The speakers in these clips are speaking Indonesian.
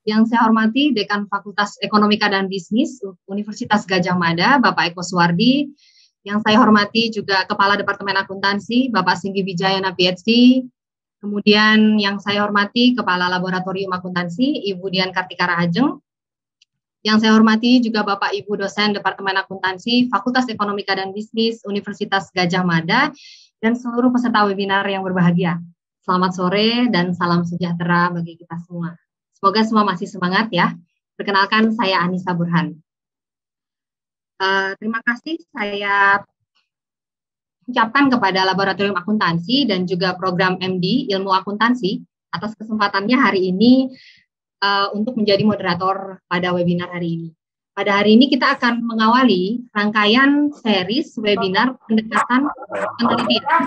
Yang saya hormati Dekan Fakultas Ekonomika dan Bisnis Universitas Gadjah Mada, Bapak Eko Suwardi. Yang saya hormati juga Kepala Departemen Akuntansi, Bapak Singgi Wijayana PhD. Kemudian yang saya hormati Kepala Laboratorium Akuntansi, Ibu Dian Kartika Rahajeng. Yang saya hormati juga Bapak Ibu dosen Departemen Akuntansi, Fakultas Ekonomika dan Bisnis Universitas Gadjah Mada, dan seluruh peserta webinar yang berbahagia. Selamat sore dan salam sejahtera bagi kita semua. Semoga semua masih semangat ya. Perkenalkan, saya Anissa Burhan. Terima kasih saya ucapkan kepada Laboratorium Akuntansi dan juga program MD Ilmu Akuntansi atas kesempatannya hari ini untuk menjadi moderator pada webinar hari ini. Pada hari ini kita akan mengawali rangkaian series webinar pendekatan penelitian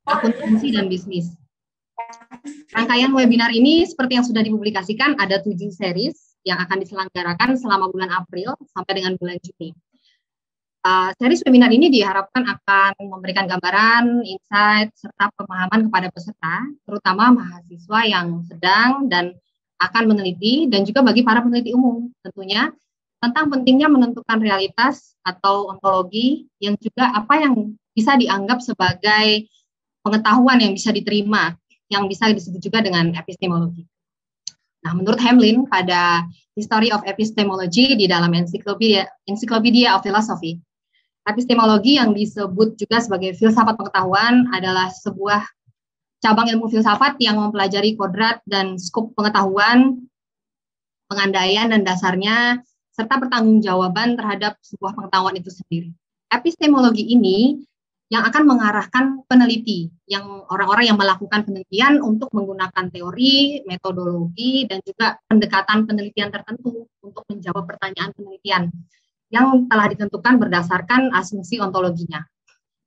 akuntansi dan bisnis. Rangkaian webinar ini seperti yang sudah dipublikasikan ada 7 series yang akan diselenggarakan selama bulan April sampai dengan bulan Juni. Series webinar ini diharapkan akan memberikan gambaran, insight, serta pemahaman kepada peserta, terutama mahasiswa yang sedang dan akan meneliti, dan juga bagi para peneliti umum tentunya, tentang pentingnya menentukan realitas atau ontologi yang juga apa yang bisa dianggap sebagai pengetahuan yang bisa diterima, yang bisa disebut juga dengan epistemologi. Nah, menurut Hamlin pada History of Epistemology di dalam Encyclopedia of Philosophy, epistemologi yang disebut juga sebagai filsafat pengetahuan adalah sebuah cabang ilmu filsafat yang mempelajari kodrat dan skop pengetahuan, pengandaian dan dasarnya, serta pertanggungjawaban terhadap sebuah pengetahuan itu sendiri. Epistemologi ini yang akan mengarahkan peneliti, yang orang-orang yang melakukan penelitian untuk menggunakan teori, metodologi, dan juga pendekatan penelitian tertentu untuk menjawab pertanyaan penelitian yang telah ditentukan berdasarkan asumsi ontologinya.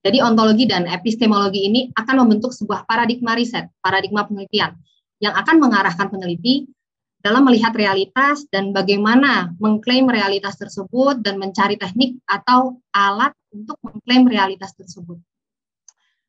Jadi ontologi dan epistemologi ini akan membentuk sebuah paradigma riset, paradigma penelitian, yang akan mengarahkan peneliti dalam melihat realitas dan bagaimana mengklaim realitas tersebut dan mencari teknik atau alat untuk mengklaim realitas tersebut.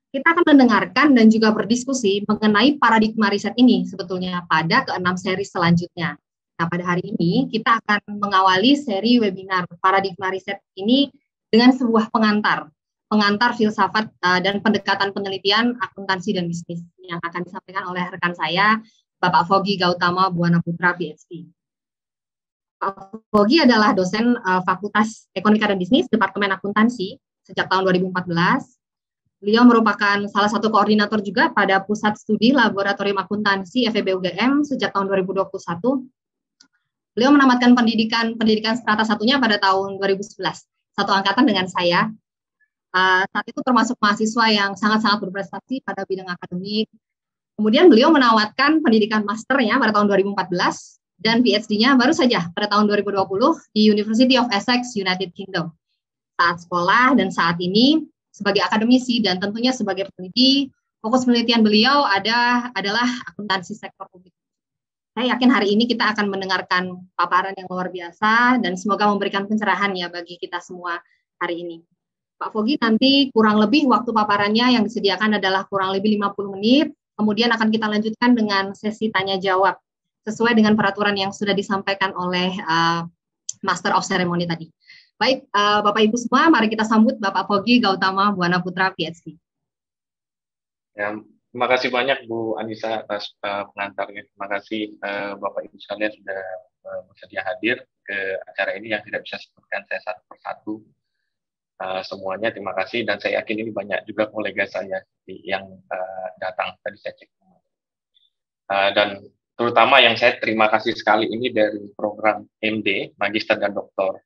Kita akan mendengarkan dan juga berdiskusi mengenai paradigma riset ini sebetulnya pada ke-6 seri selanjutnya. Nah, pada hari ini kita akan mengawali seri webinar paradigma riset ini dengan sebuah pengantar filsafat dan pendekatan penelitian akuntansi dan bisnis yang akan disampaikan oleh rekan saya, Bapak Fogi Gautama Buana Putra, PhD. Pak Fogi adalah dosen Fakultas Ekonomika dan Bisnis, Departemen Akuntansi, sejak tahun 2014. Beliau merupakan salah satu koordinator juga pada Pusat Studi Laboratorium Akuntansi FEB UGM sejak tahun 2021. Beliau menamatkan pendidikan strata satunya pada tahun 2011, satu angkatan dengan saya. Saat itu termasuk mahasiswa yang sangat-sangat berprestasi pada bidang akademik. Kemudian beliau menamatkan pendidikan masternya pada tahun 2014 dan PhD-nya baru saja pada tahun 2020 di University of Essex, United Kingdom. Saat sekolah dan saat ini sebagai akademisi dan tentunya sebagai peneliti, fokus penelitian beliau adalah akuntansi sektor publik. Saya yakin hari ini kita akan mendengarkan paparan yang luar biasa dan semoga memberikan pencerahan ya bagi kita semua hari ini. Pak Fogi nanti kurang lebih waktu paparannya yang disediakan adalah kurang lebih 50 menit. Kemudian akan kita lanjutkan dengan sesi tanya-jawab, sesuai dengan peraturan yang sudah disampaikan oleh Master of Ceremony tadi. Baik, Bapak Ibu semua, mari kita sambut Bapak Fogi Gautama Buana Putra, PhD. Ya, terima kasih banyak Bu Anissa atas pengantarnya. Terima kasih Bapak Ibu sekalian sudah bersedia hadir ke acara ini yang tidak bisa sebutkan saya satu persatu. Semuanya terima kasih dan saya yakin ini banyak juga kolega saya yang datang tadi saya cek dan terutama yang saya terima kasih sekali ini dari program MD Magister dan Doktor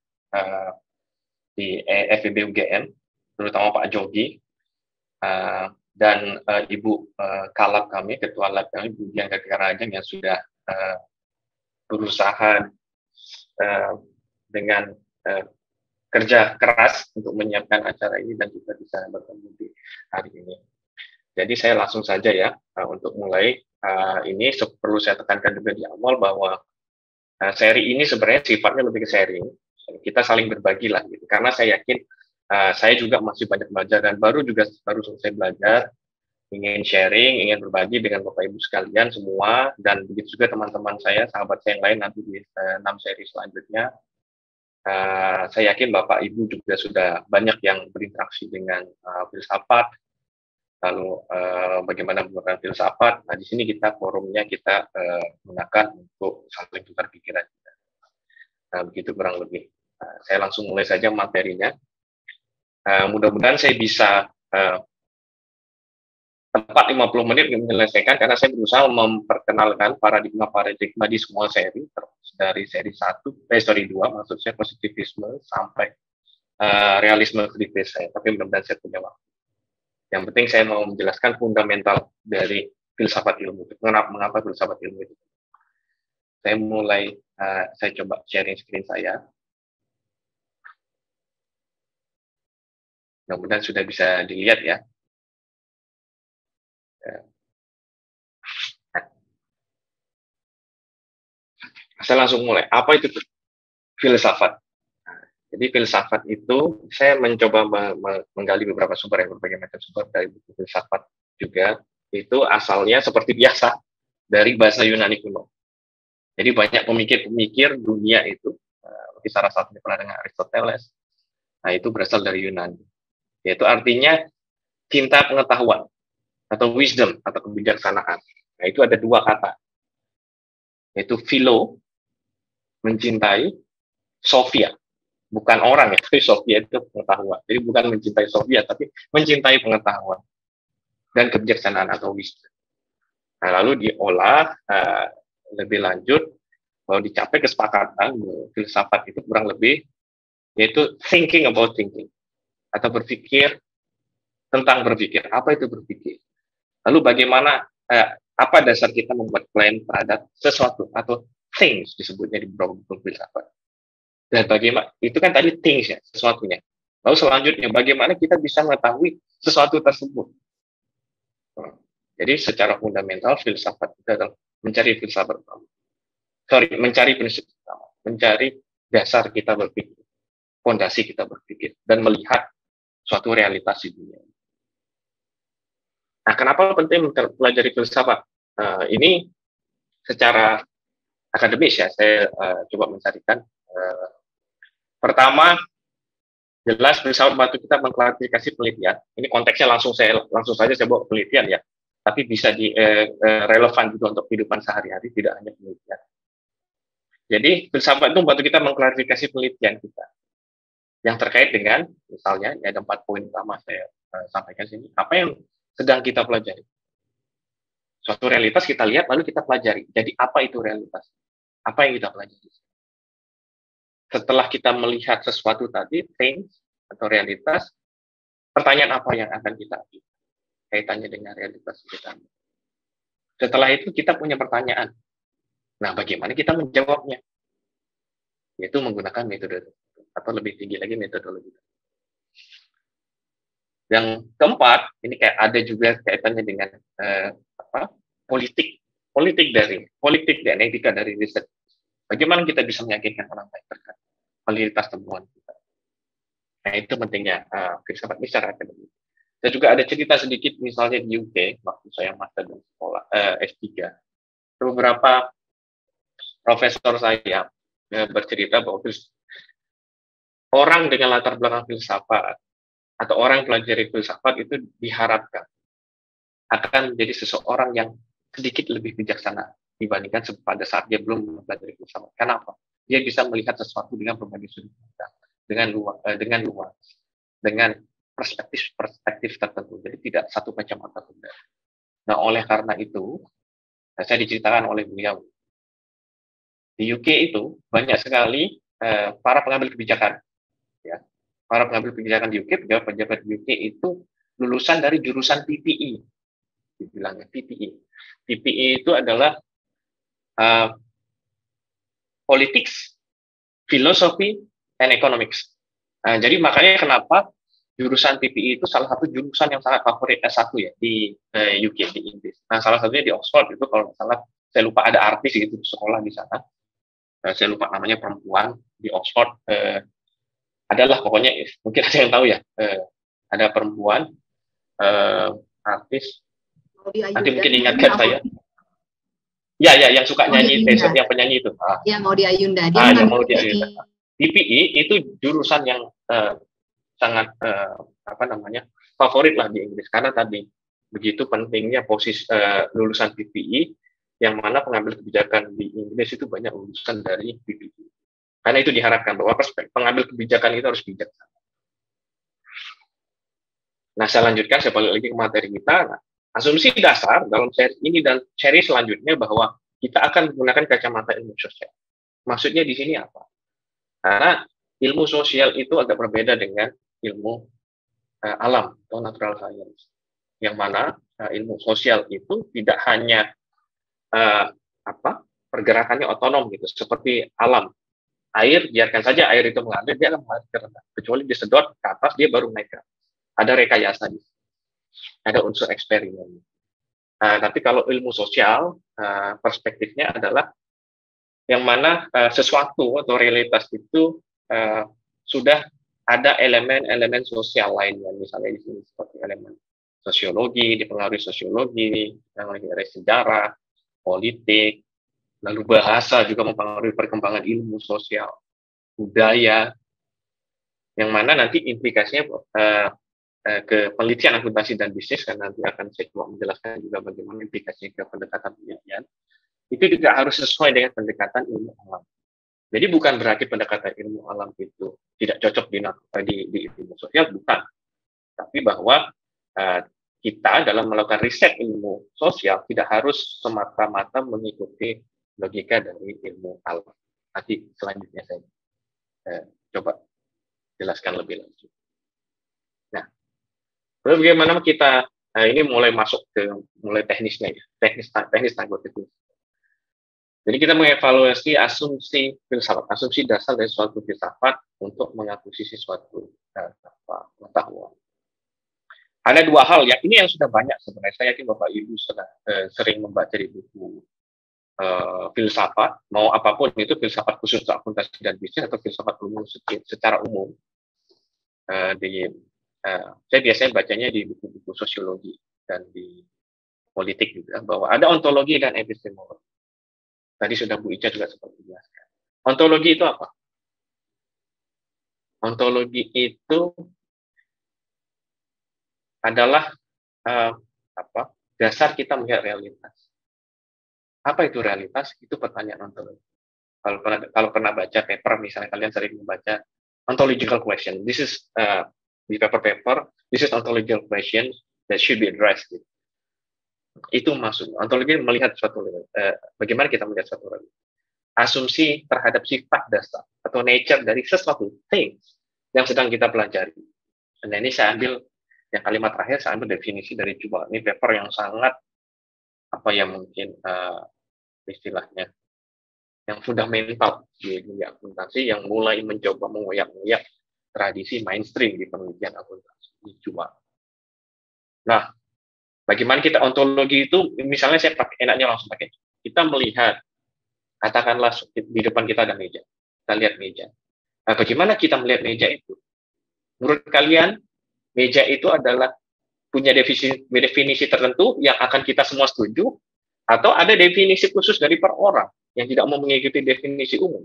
di FEB UGM, terutama Pak Jogi dan Ibu Kalab kami, Ketua Lab kami Bu Dian Kartika Rahajeng yang sudah berusaha dengan kerja keras untuk menyiapkan acara ini dan juga bisa bertemu di hari ini. Jadi saya langsung saja ya untuk mulai ini perlu saya tekankan juga di awal bahwa seri ini sebenarnya sifatnya lebih ke sharing. Kita saling berbagi lah gitu. Karena saya yakin saya juga masih banyak belajar dan baru selesai belajar ingin sharing, ingin berbagi dengan Bapak Ibu sekalian semua, dan begitu juga teman-teman saya, sahabat saya yang lain nanti di 6 seri selanjutnya. Saya yakin Bapak Ibu juga sudah banyak yang berinteraksi dengan filsafat, lalu bagaimana menggunakan filsafat. Nah, di sini kita forumnya kita gunakan untuk saling tukar pikiran. Nah, begitu kurang lebih. Saya langsung mulai saja materinya. Mudah-mudahan saya bisa tepat 50 menit menyelesaikan, karena saya berusaha memperkenalkan paradigma di semua seri, dari seri 2, maksudnya positivisme, sampai realisme kritis saya. Tapi mudah-mudahan saya punya waktu. Yang penting saya mau menjelaskan fundamental dari filsafat ilmu itu. Mengapa filsafat ilmu itu? Saya mulai, saya coba sharing screen saya. Mudah-mudahan sudah bisa dilihat ya. Saya langsung mulai. Apa itu filsafat? Jadi filsafat itu, saya mencoba menggali beberapa sumber, berbagai macam sumber dari buku filsafat juga. Itu asalnya seperti biasa dari bahasa Yunani kuno. Jadi banyak pemikir-pemikir dunia itu, salah satunya pernah dengan Aristoteles. Nah, itu berasal dari Yunani. Yaitu artinya cinta pengetahuan atau wisdom atau kebijaksanaan. Nah, itu ada dua kata. Yaitu philo, mencintai, sophia. Bukan orang ya, tapi sophia itu pengetahuan. Jadi bukan mencintai sophia, tapi mencintai pengetahuan dan kebijaksanaan atau wisdom. Nah, lalu diolah lebih lanjut, bahwa dicapai kesepakatan filsafat itu kurang lebih, yaitu thinking about thinking, atau berpikir tentang berpikir. Apa itu berpikir? Lalu bagaimana, apa dasar kita membuat klaim terhadap sesuatu, atau things disebutnya di buku filsafat. Dan bagaimana, itu kan tadi things ya, sesuatunya. Lalu selanjutnya, bagaimana kita bisa mengetahui sesuatu tersebut. Jadi secara fundamental, filsafat itu adalah mencari filsafat pertama. Mencari prinsip pertama. Mencari dasar kita berpikir, fondasi kita berpikir, dan melihat suatu realitas di dunia. Nah, kenapa penting mempelajari filsafat? Ini secara akademis ya, saya coba mencarikan. Pertama, jelas filsafat bantu kita mengklarifikasi penelitian. Ini konteksnya langsung saja saya bawa penelitian ya, tapi bisa relevan juga untuk kehidupan sehari-hari, tidak hanya penelitian. Jadi filsafat itu membantu kita mengklarifikasi penelitian kita yang terkait dengan, misalnya, ya ada 4 poin utama saya sampaikan sini. Apa yang sedang kita pelajari? Suatu realitas kita lihat, lalu kita pelajari. Jadi apa itu realitas? Apa yang kita pelajari? Setelah kita melihat sesuatu tadi, things atau realitas, pertanyaan apa yang akan kita ambil kaitannya dengan realitas kita? Setelah itu kita punya pertanyaan. Nah, bagaimana kita menjawabnya? Yaitu menggunakan metode, atau lebih tinggi lagi metodologi. Yang keempat, ini kayak ada juga kaitannya dengan politik dan etika dari riset. Bagaimana kita bisa meyakinkan orang lain terkait validitas temuan kita? Nah, itu pentingnya filsafat ini secara akademik. Dan juga ada cerita sedikit, misalnya di UK, waktu saya master dan sekolah S3, beberapa profesor saya bercerita bahwa orang dengan latar belakang filsafat atau orang yang pelajari filsafat itu diharapkan akan menjadi seseorang yang sedikit lebih bijaksana dibandingkan pada saat dia belum mempelajari filsafat. Kenapa? Dia bisa melihat sesuatu dengan berbagai sudut pandang, dengan luas, dengan perspektif tertentu. Jadi tidak satu kacamata tunda. Nah, oleh karena itu, saya diceritakan oleh beliau, di UK itu banyak sekali para pengambil kebijakan, ya, para pengambil kebijakan di UK, pejabat di UK itu lulusan dari jurusan PPE, dibilangnya PPE. PPE itu adalah politics, philosophy, and economics. Jadi makanya kenapa jurusan PPE itu salah satu jurusan yang sangat favorit S1 ya di UK, di Inggris. Nah, salah satunya di Oxford itu, kalau salah saya lupa, ada artis gitu sekolah di sana. Saya lupa namanya, perempuan di Oxford. Adalah pokoknya, mungkin ada yang tahu ya, ada perempuan artis Maudy Nanti Ayunda. mungkin ingatkan saya. Ya, yang suka nyanyi, yang penyanyi itu. Ya, Maudy Ayunda. Dia yang mengambil Maudy Ayunda. PPI itu jurusan yang sangat favorit lah di Inggris, karena tadi begitu pentingnya posisi lulusan PPI, yang mana pengambil kebijakan di Inggris itu banyak lulusan dari PPI. Karena itu diharapkan bahwa pengambil kebijakan itu harus bijaksana. Nah, saya lanjutkan, saya balik lagi ke materi kita. Nah, asumsi dasar dalam seri ini dan seri selanjutnya bahwa kita akan menggunakan kacamata ilmu sosial. Maksudnya di sini apa? Karena ilmu sosial itu agak berbeda dengan ilmu alam atau natural science. Yang mana ilmu sosial itu tidak hanya pergerakannya otonom gitu, seperti alam. Air, biarkan saja air itu mengalir, dia akan mengalir ke rendah. Kecuali disedot ke atas, dia baru naik ke atas. Ada rekayasa, ada unsur eksperimen. Tapi kalau ilmu sosial, perspektifnya adalah yang mana sesuatu atau realitas itu sudah ada elemen-elemen sosial lainnya, misalnya di sini seperti elemen sosiologi, dipengaruhi sosiologi, yang lain dari sejarah, politik, lalu bahasa juga mempengaruhi perkembangan ilmu sosial, budaya, yang mana nanti implikasinya ke penelitian akuntansi dan bisnis, kan nanti akan saya coba menjelaskan juga bagaimana implikasinya ke pendekatan penelitian, itu juga harus sesuai dengan pendekatan ilmu alam. Jadi bukan berarti pendekatan ilmu alam itu tidak cocok di ilmu sosial, bukan. Tapi bahwa kita dalam melakukan riset ilmu sosial tidak harus semata-mata mengikuti logika dari ilmu alam. Nanti selanjutnya saya coba jelaskan lebih lanjut. Nah, lalu bagaimana kita ini mulai masuk ke mulai teknisnya ya, teknis tanggung jawab. Jadi kita mengevaluasi asumsi filsafat, asumsi dasar dari suatu filsafat untuk mengakuisisi suatu pengetahuan. Ada dua hal ya, ini yang sudah banyak sebenarnya. Saya yakin Bapak Ibu sudah sering membaca di buku filsafat, mau apapun itu, filsafat khusus akuntansi dan bisnis atau filsafat umum secara umum. Saya biasanya bacanya di buku-buku sosiologi dan di politik juga, bahwa ada ontologi dan epistemologi. Tadi sudah Bu Ica juga seperti jelaskan. Ontologi itu apa? Ontologi itu adalah dasar kita melihat realitas. Apa itu realitas? Itu pertanyaan ontologi. Kalau pernah baca paper, misalnya kalian sering membaca ontological question. This is di paper. This is ontological question that should be addressed. Itu maksud ontologi, melihat suatu bagaimana kita melihat suatu realitas. Asumsi terhadap sifat dasar atau nature dari sesuatu things yang sedang kita pelajari. Dan ini saya ambil yang kalimat terakhir, saya ambil definisi dari Jubal. Ini paper yang sangat mungkin istilahnya yang fundamental di dunia akuntansi, yang mulai mencoba mengoyak-ngoyak tradisi mainstream di penelitian akuntansi di Jubal. Nah, bagaimana kita ontologi itu, misalnya saya enaknya langsung pakai. Kita melihat, katakanlah di depan kita ada meja. Kita lihat meja. Nah, bagaimana kita melihat meja itu? Menurut kalian, meja itu adalah punya definisi tertentu yang akan kita semua setuju, atau ada definisi khusus dari per orang yang tidak mau mengikuti definisi umum?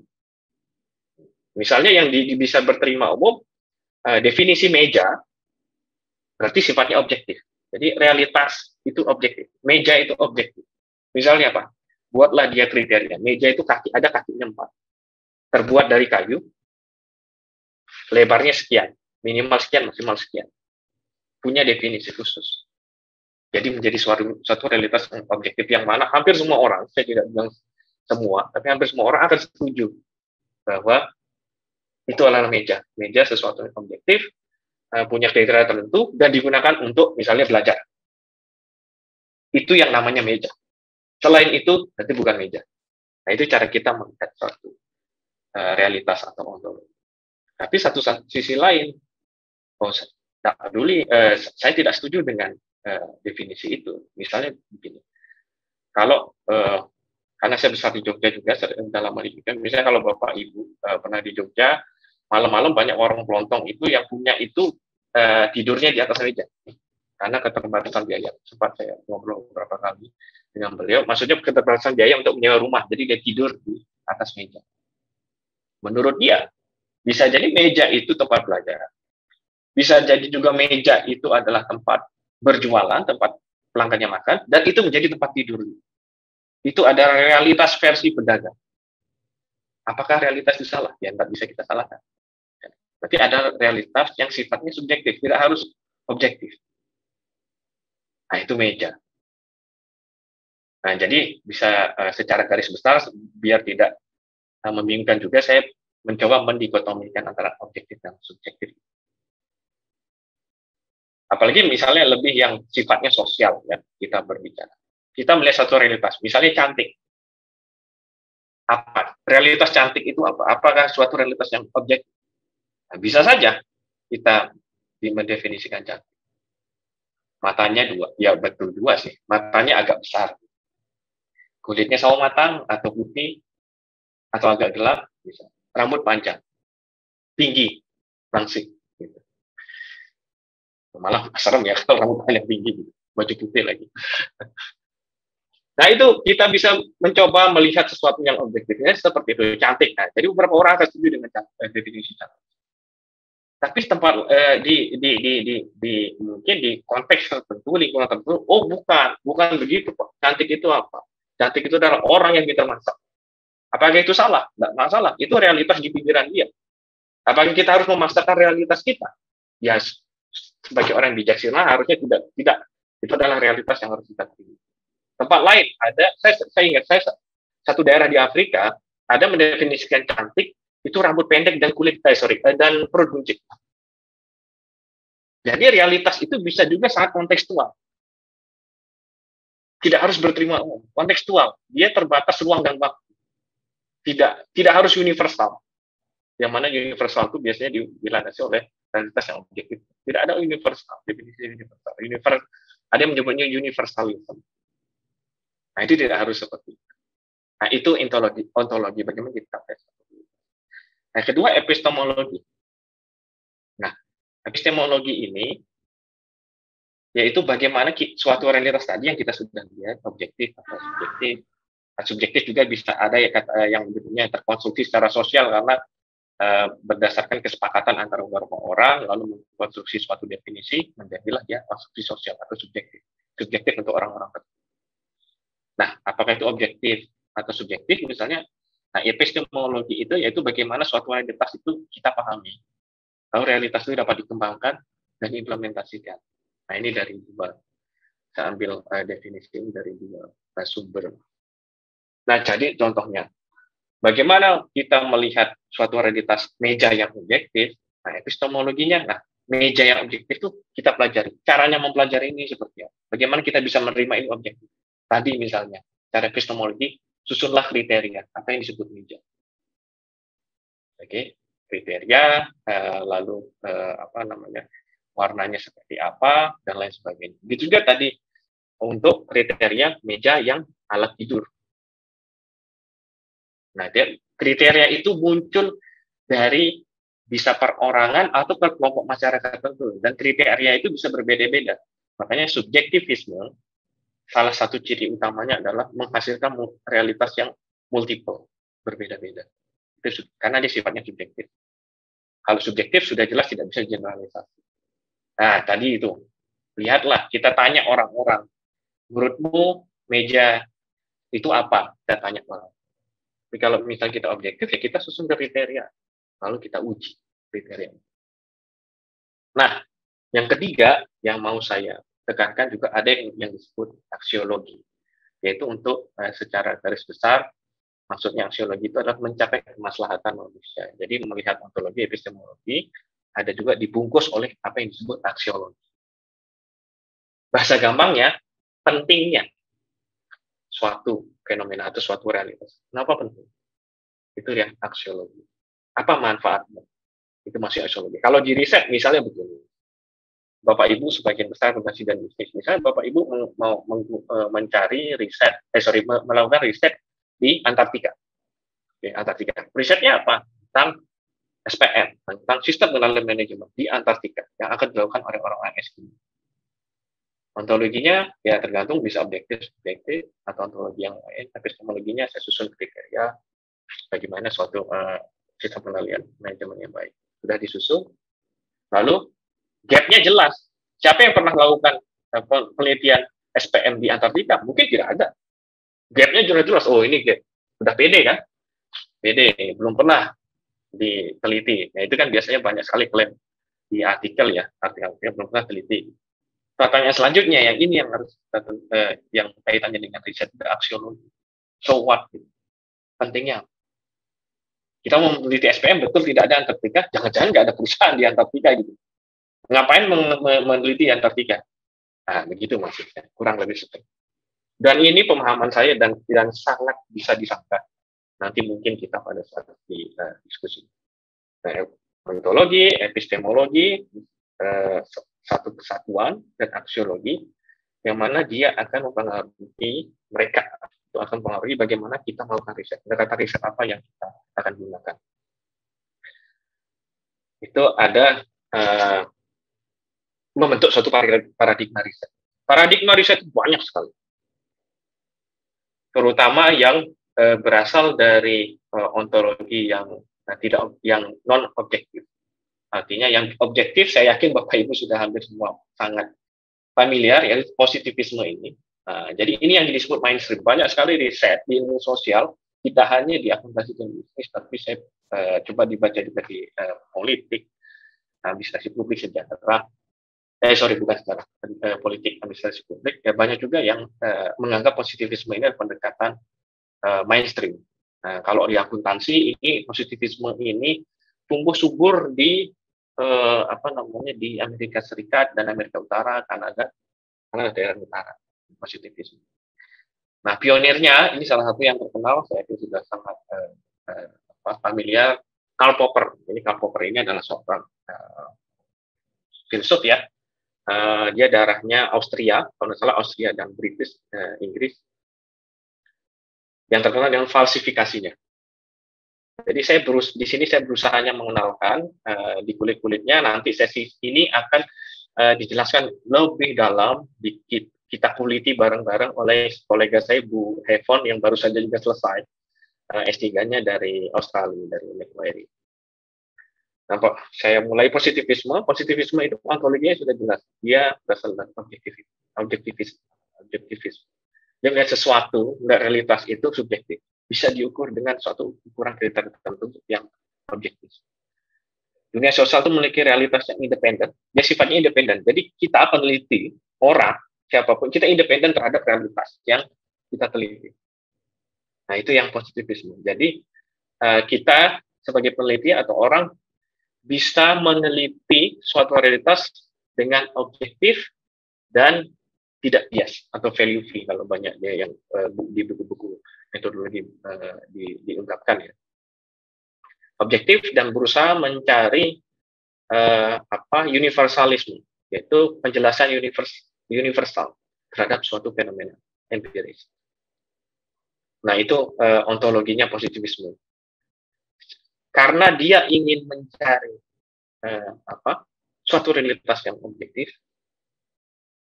Misalnya yang bisa berterima umum, definisi meja, berarti sifatnya objektif. Jadi realitas itu objektif, meja itu objektif. Misalnya apa? Buatlah dia kriteria. Meja itu ada kakinya 4. Terbuat dari kayu, lebarnya sekian, minimal sekian, maksimal sekian. Punya definisi khusus. Jadi menjadi suatu realitas objektif yang mana hampir semua orang, saya tidak bilang semua, tapi hampir semua orang akan setuju bahwa itu adalah meja. Meja sesuatu yang objektif, punya kriteria tertentu, dan digunakan untuk misalnya belajar. Itu yang namanya meja. Selain itu, berarti bukan meja. Nah, itu cara kita melihat suatu realitas atau ontologi. Tapi satu sisi lain, saya tidak setuju dengan definisi itu. Misalnya begini, kalau karena saya besar di Jogja juga, dalam hal ini, misalnya kalau Bapak Ibu pernah di Jogja, malam-malam banyak warung kelontong itu yang punya itu tidurnya di atas meja. karena keterbatasan biaya. Sempat saya ngobrol beberapa kali dengan beliau, maksudnya keterbatasan biaya untuk menyewa rumah, jadi dia tidur di atas meja. Menurut dia, bisa jadi meja itu tempat belajar, bisa jadi juga meja itu adalah tempat berjualan, tempat pelanggannya makan, dan itu menjadi tempat tidur. Itu ada realitas versi pedagang. Apakah realitas itu salah? Ya, nggak bisa kita salahkan. Berarti ada realitas yang sifatnya subjektif, tidak harus objektif. Nah, itu meja. Nah, jadi bisa secara garis besar, biar tidak membingungkan juga, saya mencoba mendikotomikan antara objektif dan subjektif. Apalagi misalnya lebih yang sifatnya sosial, ya, kita berbicara. Kita melihat satu realitas, misalnya cantik. Apa? Realitas cantik itu apa? Apakah suatu realitas yang objektif? Nah, bisa saja kita mendefinisikan cantik. Matanya dua, ya betul dua sih. Matanya agak besar. Kulitnya sawo matang atau putih atau agak gelap, bisa. Rambut panjang, tinggi, langsing. Gitu. Malah serem ya kalau rambut panjang tinggi, gitu. Baju putih lagi. Nah, itu kita bisa mencoba melihat sesuatu yang objektifnya seperti itu, cantik. Nah, jadi beberapa orang akan setuju dengan definisi cantik. Tapi tempat mungkin di konteks tertentu, lingkungan tertentu, oh bukan begitu Pak. Cantik itu apa? Cantik itu adalah orang yang kita masak. Apakah itu salah? Tidak masalah. Itu realitas di pikiran dia. Apakah kita harus memaksakan realitas kita? Ya, sebagai orang yang bijaksana harusnya tidak. Itu adalah realitas yang harus kita terima. Tempat lain ada, saya ingat satu daerah di Afrika ada mendefinisikan cantik itu rambut pendek dan dan perut buncit. Jadi realitas itu bisa juga sangat kontekstual. Tidak harus berterima umum, kontekstual. Dia terbatas ruang dan waktu. Tidak harus universal. Yang mana universal itu biasanya dilandasi oleh realitas yang objektif. Tidak ada universal, definisi universal. Ada yang menyebutnya universalism. Nah, itu tidak harus seperti itu. Nah, itu ontologi bagaimana kita tes. Nah, kedua epistemologi. Nah, epistemologi ini yaitu bagaimana suatu realitas tadi yang kita sudah lihat, objektif atau subjektif. Nah, subjektif juga bisa ada yang menyebutnya terkonstruksi secara sosial karena berdasarkan kesepakatan antara beberapa orang lalu mengkonstruksi suatu definisi menjadilah dia konstruksi sosial atau subjektif. Subjektif untuk orang-orang tertentu. Nah, apakah itu objektif atau subjektif misalnya? Nah, epistemologi itu yaitu bagaimana suatu realitas itu kita pahami. Lalu realitas itu dapat dikembangkan dan diimplementasikan. Nah, ini dari dua. Saya ambil definisi ini dari dua sumber. Nah, jadi contohnya, bagaimana kita melihat suatu realitas meja yang objektif? Nah, epistemologinya, meja yang objektif itu kita pelajari. Caranya mempelajari ini seperti apa? Bagaimana kita bisa menerima ini objektif? Tadi misalnya, cara epistemologi, susunlah kriteria, apa yang disebut meja. Oke, kriteria, lalu warnanya seperti apa, dan lain sebagainya. Begitu juga tadi, untuk kriteria meja yang alat tidur. Nah, kriteria itu muncul dari bisa perorangan atau per kelompok masyarakat tertentu, dan kriteria itu bisa berbeda-beda. Makanya subjektivisme, salah satu ciri utamanya adalah menghasilkan realitas yang multiple, berbeda-beda. Itu karena dia sifatnya subjektif. Kalau subjektif sudah jelas tidak bisa generalisasi. Nah, tadi itu. Lihatlah, kita tanya orang-orang. Menurutmu meja itu apa? Kita tanya orang. Tapi kalau misalnya kita objektif, ya kita susun kriteria. Lalu kita uji kriteria. Nah, yang ketiga yang mau saya tekankan juga ada yang disebut aksiologi, yaitu untuk secara garis besar, maksudnya aksiologi itu adalah mencapai kemaslahatan manusia. Jadi melihat ontologi, epistemologi, ada juga dibungkus oleh apa yang disebut aksiologi. Bahasa gampangnya, pentingnya suatu fenomena atau suatu realitas. Kenapa penting? Itu yang aksiologi. Apa manfaatnya? Itu masih aksiologi. Kalau di riset, misalnya begini, Bapak Ibu sebagian besar komunikasi dan bisnis. Misalnya Bapak Ibu mau mencari riset, melakukan riset di Antartika. Di Antartika. Risetnya apa? Tentang SPM, tentang sistem pengenalan manajemen di Antartika yang akan dilakukan oleh orang-orang Eskimo. Ontologinya ya tergantung, bisa objektif, subjektif, atau ontologi yang lain. Epistemologinya saya susun kriteria bagaimana suatu sistem penilaian manajemen yang baik. Sudah disusun, lalu gap-nya jelas. Siapa yang pernah melakukan penelitian SPM di Antartika? Mungkin tidak ada. Gap-nya jelas-jelas. Oh, ini gap. Udah pede kan? Pede, belum pernah diteliti. Nah, itu kan biasanya banyak sekali klaim di artikel ya, artikel belum pernah teliti. Pertanyaan selanjutnya yang ini yang harus yang kaitannya dengan riset aksiologi. So what? Pentingnya kita mau meneliti SPM, betul tidak ada Antartika, jangan-jangan nggak ada perusahaan di Antartika gitu. Ngapain meneliti Antartika? Nah, begitu maksudnya, kurang lebih seperti. Dan ini pemahaman saya dan sangat bisa disangka. Nanti mungkin kita pada saat di diskusi. Ontologi, epistemologi, satu kesatuan, dan aksiologi, yang mana dia akan mempengaruhi mereka, itu akan mempengaruhi bagaimana kita melakukan riset, pendekatan riset apa yang kita akan gunakan. Itu ada membentuk suatu paradigma riset. Paradigma riset banyak sekali, terutama yang berasal dari ontologi yang non objektif. Artinya yang objektif, saya yakin Bapak Ibu sudah hampir semua sangat familiar, ya, positivisme ini. Jadi ini yang disebut mainstream. Banyak sekali riset di ilmu sosial, tidak hanya di akuntansi dan bisnis, tapi saya coba dibaca juga di politik, administrasi publik, sejarah. Bukan sejarah, politik, administrasi publik. Ya, banyak juga yang menganggap positivisme ini adalah pendekatan mainstream. Kalau di akuntansi, ini positivisme ini tumbuh subur di di Amerika Serikat dan Amerika Utara, Kanada, karena daerah utara, positivisme. Nah, pionirnya ini salah satu yang terkenal, saya itu sudah sangat familiar, Karl Popper. Ini Karl Popper ini adalah seorang filsuf ya. Dia darahnya Austria, kalau tidak salah Austria dan British, Inggris, yang terkenal dengan falsifikasinya. Jadi di sini saya berusaha hanya mengenalkan di kulit-kulitnya. Nanti sesi ini akan dijelaskan lebih dalam, kita kuliti bareng-bareng oleh kolega saya Bu Hevon yang baru saja juga selesai S3-nya dari Australia, dari Macquarie. Nah, saya mulai positivisme. Positivisme itu ontologinya sudah jelas. Dia berasal dari objektivisme. Dia melihat sesuatu, melihat realitas itu subjektif. Bisa diukur dengan suatu ukuran kriteria tertentu yang objektif. Dunia sosial itu memiliki realitas yang independen. Dia sifatnya independen. Jadi kita peneliti, orang, siapapun, kita independen terhadap realitas yang kita teliti. Nah, itu yang positivisme. Jadi kita sebagai peneliti atau orang bisa meneliti suatu realitas dengan objektif dan tidak bias atau value free kalau banyaknya yang di buku-buku metodologi diungkapkan ya. Objektif dan berusaha mencari universalisme, yaitu penjelasan universal terhadap suatu fenomena empiris. Nah, itu ontologinya positivisme. Karena dia ingin mencari suatu realitas yang objektif.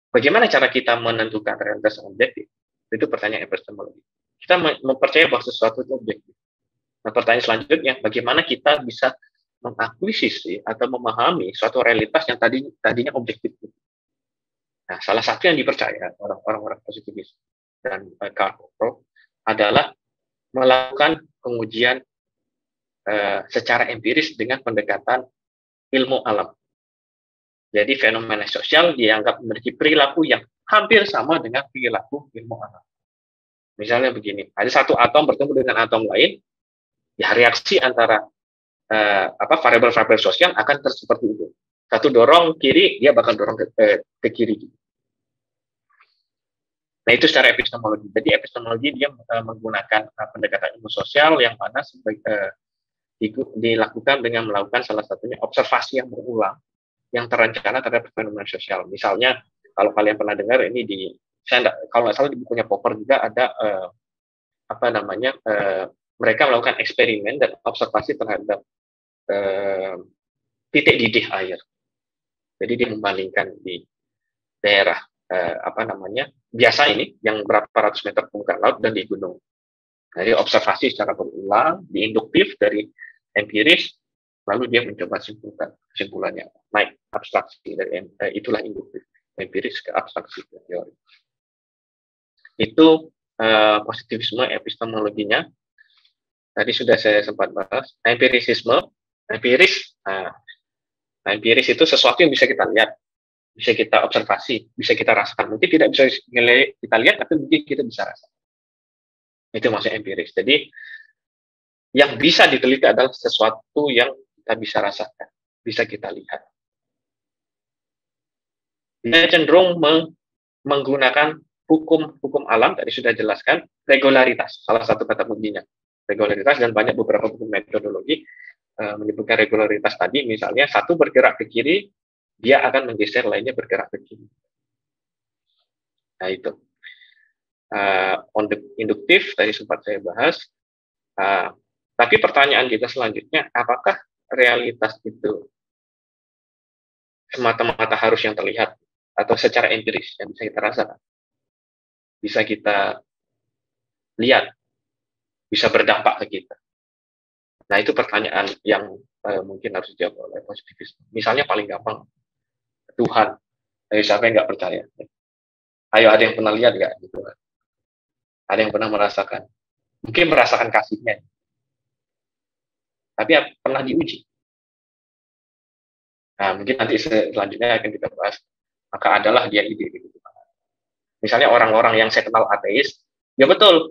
Bagaimana cara kita menentukan realitas yang objektif? Itu pertanyaan epistemologi. Kita mempercayai bahwa sesuatu itu objektif. Nah, pertanyaan selanjutnya, bagaimana kita bisa mengakuisisi atau memahami suatu realitas yang tadinya objektif? Nah, salah satu yang dipercaya orang-orang positivis dan Karl Popper adalah melakukan pengujian secara empiris dengan pendekatan ilmu alam. Jadi fenomena sosial dianggap memiliki perilaku yang hampir sama dengan perilaku ilmu alam. Misalnya begini, ada satu atom bertemu dengan atom lain, ya reaksi antara variabel-variabel sosial akan seperti itu. Satu dorong kiri, dia bakal dorong ke kiri. Nah, itu secara epistemologi. Jadi epistemologi dia menggunakan pendekatan ilmu sosial yang mana dilakukan dengan melakukan salah satunya observasi yang berulang, yang terencana terhadap fenomena sosial. Misalnya, kalau kalian pernah dengar ini kalau nggak salah di bukunya Popper juga ada mereka melakukan eksperimen dan observasi terhadap titik didih air. Jadi dia membandingkan di daerah biasa ini yang berapa ratus meter permukaan laut dan di gunung. Jadi observasi secara berulang, diinduktif dari empiris, lalu dia mencoba kesimpulannya naik abstraksi dari itulah induktif, empiris ke abstraksi ke teori. Itu positivisme epistemologinya. Tadi sudah saya sempat bahas. Empirisisme, empiris itu sesuatu yang bisa kita lihat, bisa kita observasi, bisa kita rasakan. Mungkin tidak bisa kita lihat, tapi mungkin kita bisa rasakan. Itu maksud empiris. Jadi yang bisa diteliti adalah sesuatu yang kita bisa rasakan, bisa kita lihat. Dia cenderung menggunakan hukum alam, tadi sudah jelaskan, regularitas, salah satu kata kuncinya. Regularitas, dan banyak beberapa buku metodologi menyebutkan regularitas tadi, misalnya satu bergerak ke kiri, dia akan menggeser lainnya bergerak ke kiri. Nah itu. On the induktif, tadi sempat saya bahas. Tapi pertanyaan kita selanjutnya, apakah realitas itu semata-mata harus yang terlihat, atau secara empiris, yang bisa kita rasakan? Bisa kita lihat, bisa berdampak ke kita. Nah, itu pertanyaan yang mungkin harus dijawab oleh positivisme. Misalnya paling gampang, Tuhan. Siapa yang nggak percaya? Ayo, ada yang pernah lihat nggak? Gitu. Ada yang pernah merasakan? Mungkin merasakan kasihnya. Tapi pernah diuji. Nah, mungkin nanti selanjutnya akan kita bahas. Maka adalah dia ide. Gitu. Misalnya orang-orang yang saya kenal ateis, ya betul,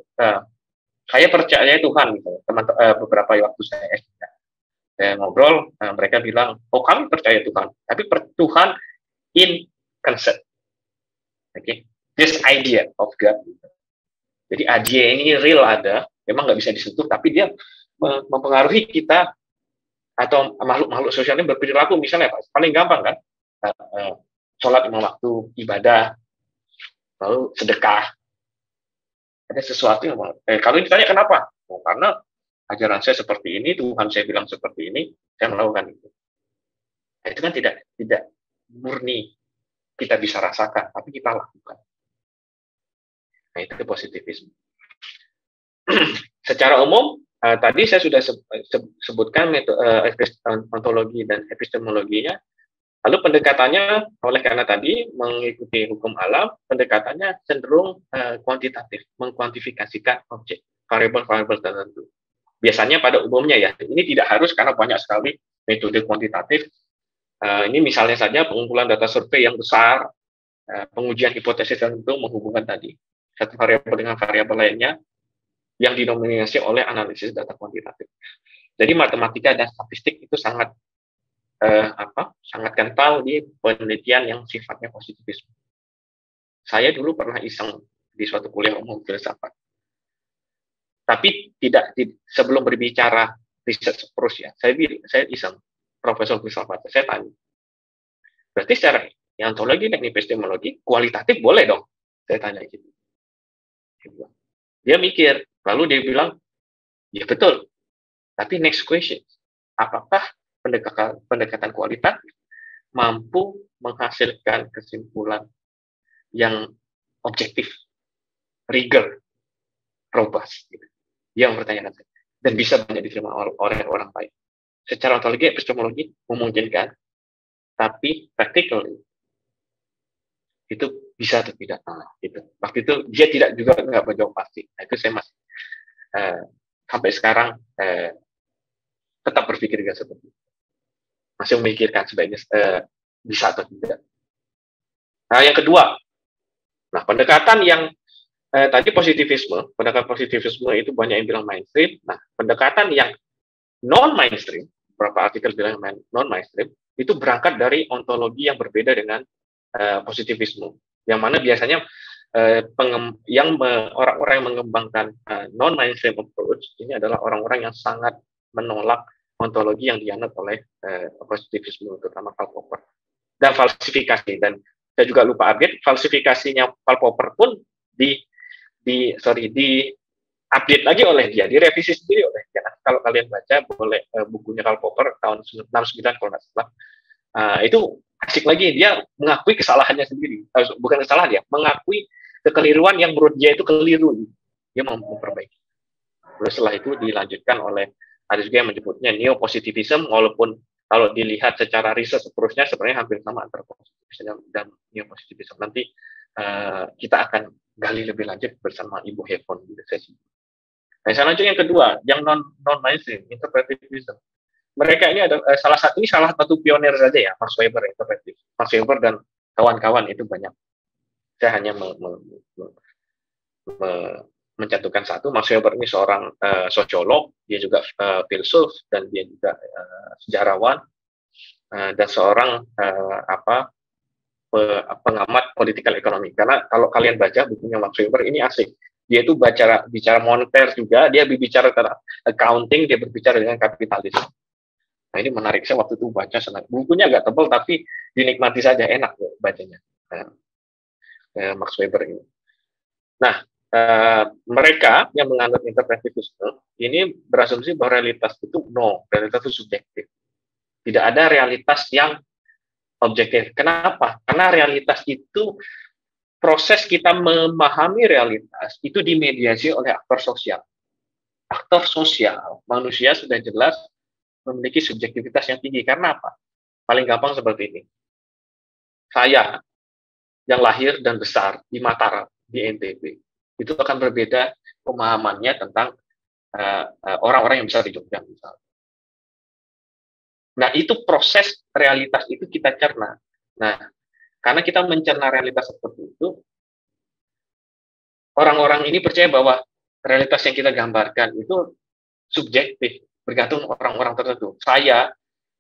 saya percaya Tuhan, gitu. Beberapa waktu saya ngobrol, mereka bilang, oh kami percaya Tuhan, tapi Tuhan in concept, okay? This idea of God. Gitu. Jadi idea ini real ada, memang nggak bisa disentuh, tapi dia mempengaruhi kita atau makhluk-makhluk sosialnya berperilaku. Misalnya paling gampang kan, sholat 5 waktu, ibadah, lalu sedekah. Ada sesuatu yang kalau ditanya kenapa? Oh, karena ajaran saya seperti ini, Tuhan saya bilang seperti ini, saya melakukan itu. Nah, itu kan tidak murni kita bisa rasakan, tapi kita lakukan. Nah, itu positivisme. Secara umum, tadi saya sudah sebutkan ontologi dan epistemologinya. Lalu pendekatannya, oleh karena tadi mengikuti hukum alam, pendekatannya cenderung kuantitatif, mengkuantifikasikan objek, variabel-variabel tertentu. Biasanya pada umumnya ya, ini tidak harus karena banyak sekali metode kuantitatif. Ini misalnya saja pengumpulan data survei yang besar, pengujian hipotesis tertentu menghubungkan tadi satu variabel dengan variabel lainnya yang dinominasi oleh analisis data kuantitatif. Jadi matematika dan statistik itu sangat kental di penelitian yang sifatnya positivisme. Saya dulu pernah iseng di suatu kuliah umum filsafat. Tapi sebelum berbicara riset seterusnya, saya iseng profesor filsafat, saya tanya. Berarti secara ontologi dan epistemologi kualitatif boleh dong? Saya tanya gitu. Dia mikir, lalu dia bilang, ya betul. Tapi next question, apakah pendekatan kualitatif mampu menghasilkan kesimpulan yang objektif, rigor, robust, gitu. Dia mempertanyakan saya, dan bisa banyak diterima oleh orang baik. Secara ontologi, epistemologi memungkinkan, tapi practically itu bisa atau tidak. Nah, gitu. Waktu itu dia tidak juga nggak menjawab pasti. Nah, itu saya masih sampai sekarang tetap berpikir juga seperti itu. Masih memikirkan sebaiknya bisa atau tidak. Nah, yang kedua, pendekatan yang tadi pendekatan positivisme itu banyak yang bilang mainstream. Nah, pendekatan yang non-mainstream, beberapa artikel bilang non-mainstream, itu berangkat dari ontologi yang berbeda dengan positivisme. Yang mana biasanya orang-orang yang mengembangkan non-mainstream approach ini adalah orang-orang yang sangat menolak ontologi yang dianut oleh positivisme, terutama Karl Popper, dan falsifikasi. Dan saya juga lupa update, falsifikasinya Karl Popper pun di-update lagi oleh dia, direvisi sendiri oleh dia. Kalau kalian baca boleh bukunya Karl Popper tahun 69 kalau nggak salah, itu asik lagi, dia mengakui kesalahannya sendiri. Bukan kesalahan ya, mengakui kekeliruan yang menurut dia itu keliru. Dia mau memperbaiki. Lalu setelah itu dilanjutkan oleh, ada juga yang menyebutnya neo-positivism, walaupun kalau dilihat secara riset seterusnya sebenarnya hampir sama antara positivism dan neo-positivism. Nanti kita akan gali lebih lanjut bersama Ibu Hevon di sesi. Nah, selanjutnya yang kedua, yang non-mainstream, interpretivism. Mereka ini ada salah satu pionir saja ya, Max Weber interpretif. Max Weber dan kawan-kawan itu banyak. Saya hanya mencantumkan satu. Max Weber ini seorang sosiolog, dia juga filsuf, dan dia juga sejarawan, dan seorang pengamat politikal ekonomi. Karena kalau kalian baca bukunya Max Weber ini asik. Dia itu bicara moneter juga, dia berbicara tentang accounting, dia berbicara dengan kapitalisme. Nah, ini menarik, saya waktu itu baca senang. Bukunya agak tebal tapi dinikmati saja, enak bacanya. Max Weber ini. Nah, mereka yang menganut interpretivisme ini berasumsi bahwa realitas itu realitas itu subjektif. Tidak ada realitas yang objektif. Kenapa? Karena realitas itu, proses kita memahami realitas itu dimediasi oleh aktor sosial. Aktor sosial, manusia sudah jelas memiliki subjektivitas yang tinggi. Karena apa? Paling gampang seperti ini. Saya yang lahir dan besar di Mataram, di NTB, itu akan berbeda pemahamannya tentang orang-orang yang besar di Jogja misalnya. Nah, itu proses realitas itu kita cerna. Nah, karena kita mencerna realitas seperti itu, orang-orang ini percaya bahwa realitas yang kita gambarkan itu subjektif, bergantung orang-orang tertentu. Saya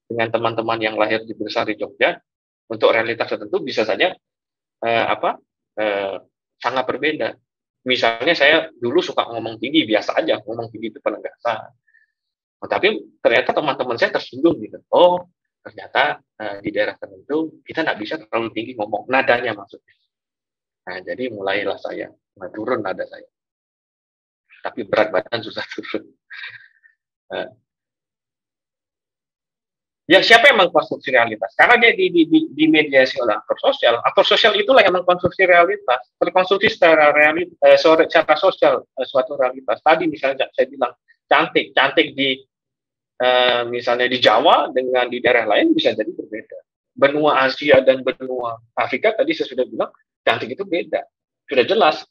dengan teman-teman yang lahir di besar di Jogja, untuk realitas tertentu bisa saja sangat berbeda. Misalnya saya dulu suka ngomong tinggi, biasa aja ngomong tinggi itu penegasan. Tapi ternyata teman-teman saya tersinggung gitu. Oh, ternyata di daerah tertentu kita nggak bisa terlalu tinggi ngomong, nadanya maksudnya. Nah, jadi mulailah saya turun nada saya. Tapi berat badan susah turun. Ya, siapa yang mengkonstruksi realitas? Karena dia dimediasi oleh aktor sosial. Aktor sosial itulah yang mengkonstruksi realitas. Terkonstruksi secara sosial suatu realitas. Tadi misalnya saya bilang cantik di misalnya di Jawa dengan di daerah lain bisa jadi berbeda. Benua Asia dan benua Afrika tadi saya sudah bilang cantik itu beda. Sudah jelas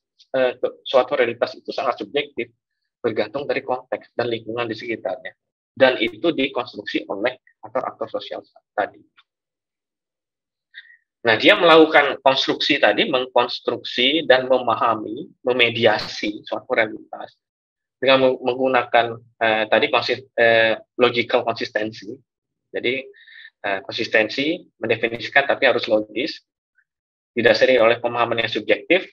suatu realitas itu sangat subjektif, bergantung dari konteks dan lingkungan di sekitarnya. Dan itu dikonstruksi oleh aktor-aktor sosial tadi. Nah, dia melakukan konstruksi tadi, mengkonstruksi dan memahami, memediasi suatu realitas dengan menggunakan tadi logical consistency. Jadi konsistensi mendefinisikan tapi harus logis, didasari oleh pemahaman yang subjektif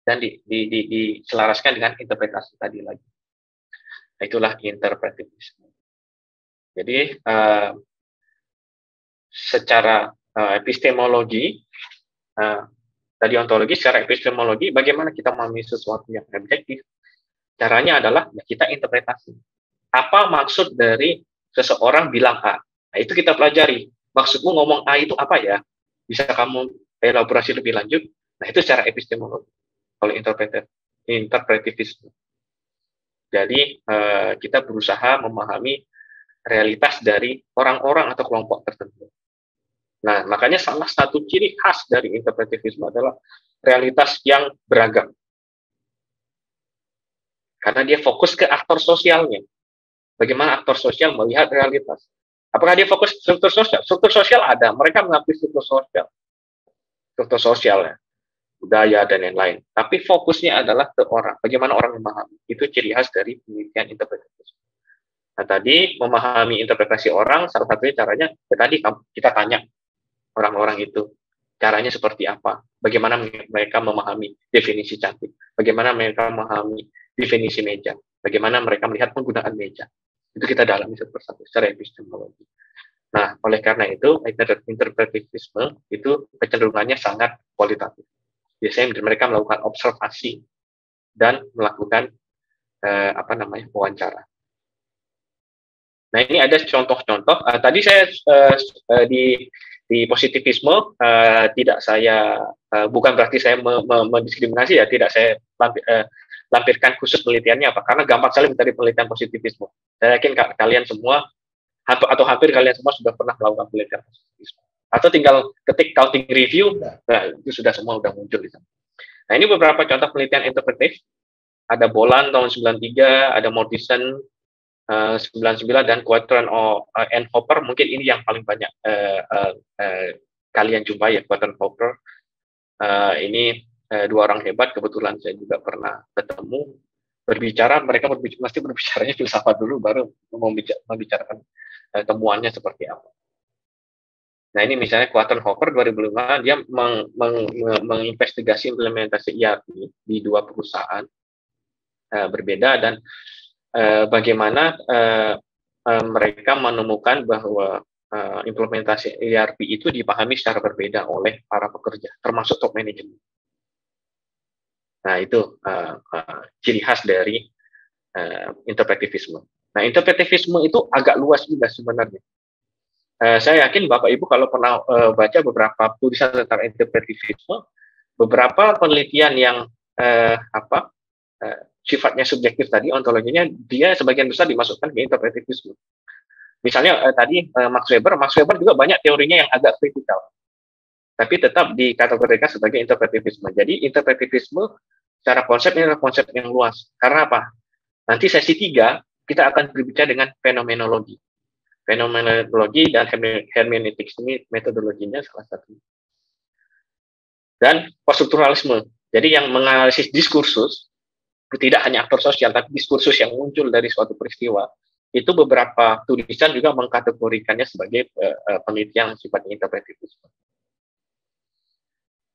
dan diselaraskan dengan interpretasi tadi lagi. Nah, itulah interpretivisme. Jadi secara epistemologi, tadi ontologi, secara epistemologi, bagaimana kita memahami sesuatu yang objektif? Caranya adalah kita interpretasi. Apa maksud dari seseorang bilang A? Nah, itu kita pelajari. Maksudmu ngomong A itu apa ya? Bisa kamu elaborasi lebih lanjut? Nah, itu secara epistemologi. Kalau interpretivisme. Jadi, kita berusaha memahami realitas dari orang-orang atau kelompok tertentu. Nah, makanya salah satu ciri khas dari interpretivisme adalah realitas yang beragam. Karena dia fokus ke aktor sosialnya. Bagaimana aktor sosial melihat realitas. Apakah dia fokus struktur sosial? Struktur sosial ada. Mereka mengakui struktur sosial. Struktur sosialnya. Budaya, dan lain-lain. Tapi fokusnya adalah ke orang. Bagaimana orang memahami. Itu ciri khas dari penelitian interpretivisme. Nah, tadi memahami interpretasi orang, salah satunya caranya, ya tadi kita tanya orang-orang itu, caranya seperti apa, bagaimana mereka memahami definisi cantik, bagaimana mereka memahami definisi meja, bagaimana mereka melihat penggunaan meja. Itu kita dalami satu persatu secara epistemologi. Nah, oleh karena itu, interpretivisme itu kecenderungannya sangat kualitatif. Biasanya mereka melakukan observasi dan melakukan wawancara. Nah, ini ada contoh-contoh. Tadi saya di Di positivisme tidak saya bukan berarti saya mendiskriminasi ya, tidak saya lampirkan khusus penelitiannya apa, karena gampang sekali mencari penelitian positivisme. Saya yakin kalian semua atau hampir kalian semua sudah pernah melakukan penelitian positivisme. Atau tinggal ketik counting review, nah itu sudah semua sudah muncul di sana. Nah ini beberapa contoh penelitian interpretif. Ada Boland tahun 93, ada Mortison 99 dan Quatron and Hopper, mungkin ini yang paling banyak kalian jumpai ya, Quatron Hopper. Ini dua orang hebat, kebetulan saya juga pernah ketemu, berbicara, mereka mesti berbicaranya filsafat dulu, baru membicarakan temuannya seperti apa. Nah ini misalnya Quatron Hopper 2005, dia menginvestigasi implementasi ERP di dua perusahaan berbeda, dan bagaimana mereka menemukan bahwa implementasi ERP itu dipahami secara berbeda oleh para pekerja, termasuk top management. Nah itu ciri khas dari interpretivisme. Nah interpretivisme itu agak luas juga sebenarnya. Saya yakin Bapak Ibu kalau pernah baca beberapa tulisan tentang interpretivisme, beberapa penelitian yang sifatnya subjektif tadi, ontologinya, dia sebagian besar dimasukkan ke interpretivisme. Misalnya tadi Max Weber juga banyak teorinya yang agak kritikal, tapi tetap dikategorikan sebagai interpretivisme. Jadi interpretivisme secara konsep ini adalah konsep yang luas. Karena apa? Nanti sesi 3 kita akan berbicara dengan fenomenologi. Fenomenologi dan hermeneutics ini metodologinya salah satu. Dan poststrukturalisme. Jadi yang menganalisis diskursus, tidak hanya aktor sosial, tapi diskursus yang muncul dari suatu peristiwa, itu beberapa tulisan juga mengkategorikannya sebagai penelitian sifatnya interpretivisme.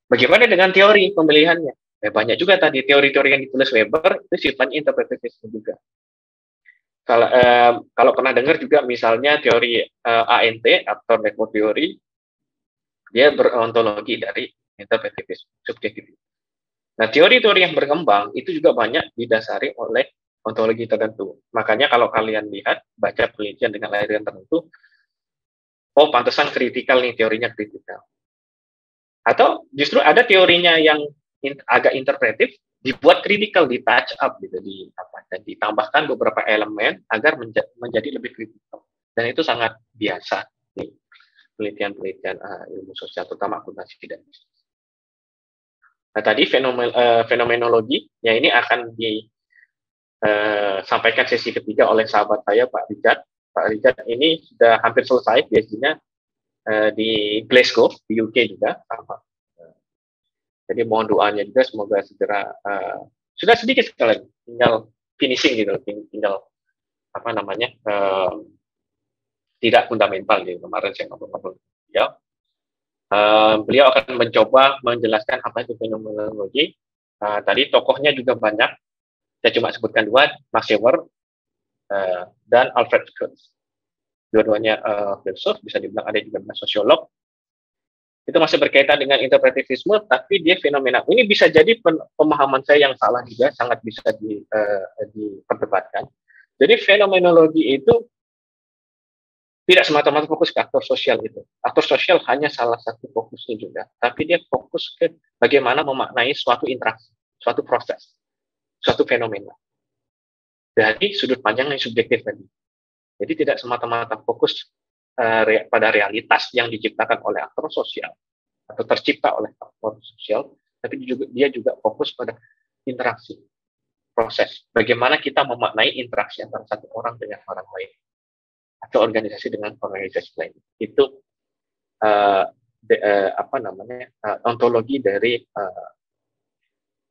Bagaimana dengan teori pemilihannya? Banyak juga tadi teori-teori yang ditulis Weber itu sifatnya interpretivisme juga. Kalau pernah dengar juga misalnya teori ANT, Actor Network Theory, dia berontologi dari interpretivisme, subjektivisme. Nah, teori-teori yang berkembang itu juga banyak didasari oleh ontologi tertentu. Makanya kalau kalian lihat, baca penelitian dengan layanan tertentu, oh pantesan kritikal nih, teorinya kritikal. Atau justru ada teorinya yang agak interpretif, dibuat kritikal, di touch up gitu, dan ditambahkan beberapa elemen agar menjadi lebih kritikal. Dan itu sangat biasa nih, penelitian-penelitian ilmu sosial, terutama akuntansi dan bisnis. Nah, tadi fenomenologi, ya ini akan disampaikan sesi ketiga oleh sahabat saya, Pak Richard. Pak Richard ini sudah hampir selesai biasanya di Glasgow, di UK juga. Jadi mohon doanya juga, semoga segera, sudah sedikit sekali, tinggal finishing gitu, tinggal tidak fundamental gitu. Kemarin saya ngobrol-ngobrol ya. Beliau akan mencoba menjelaskan apa itu fenomenologi. Tadi tokohnya juga banyak, saya cuma sebutkan dua, Max Weber dan Alfred Schultz. Dua-duanya filsuf, bisa dibilang ada juga sosiolog. Itu masih berkaitan dengan interpretivisme, tapi dia fenomena. Ini bisa jadi pemahaman saya yang salah juga, sangat bisa diperdebatkan. Jadi fenomenologi itu tidak semata-mata fokus ke aktor sosial gitu. Aktor sosial hanya salah satu fokusnya juga, tapi dia fokus ke bagaimana memaknai suatu interaksi, suatu proses, suatu fenomena dari sudut pandang yang subjektif tadi. Jadi tidak semata-mata fokus pada realitas yang diciptakan oleh aktor sosial atau tercipta oleh aktor sosial, tapi dia juga fokus pada interaksi, proses. Bagaimana kita memaknai interaksi antara satu orang dengan orang lain, atau organisasi dengan organisasi lain. Itu ontologi dari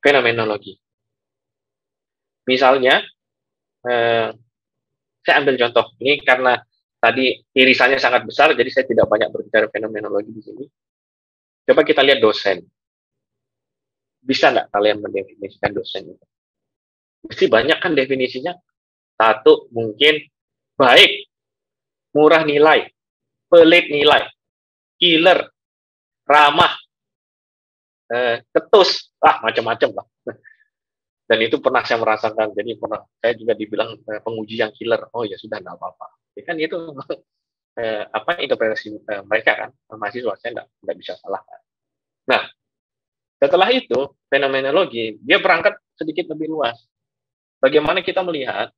fenomenologi. Misalnya, saya ambil contoh ini karena tadi irisannya sangat besar, jadi saya tidak banyak berbicara fenomenologi di sini. Coba kita lihat dosen. Bisa nggak kalian mendefinisikan dosen itu? Mesti banyak kan definisinya. Satu, mungkin baik, murah nilai, pelit nilai, killer, ramah, ketus, macam-macam lah. Dan itu pernah saya merasakan. Jadi pernah saya juga dibilang penguji yang killer. Oh ya sudah, nggak apa-apa. Ya kan itu interpretasi mereka kan, mahasiswa, saya nggak bisa salahkan. Nah, setelah itu fenomenologi dia berangkat sedikit lebih luas. Bagaimana kita melihat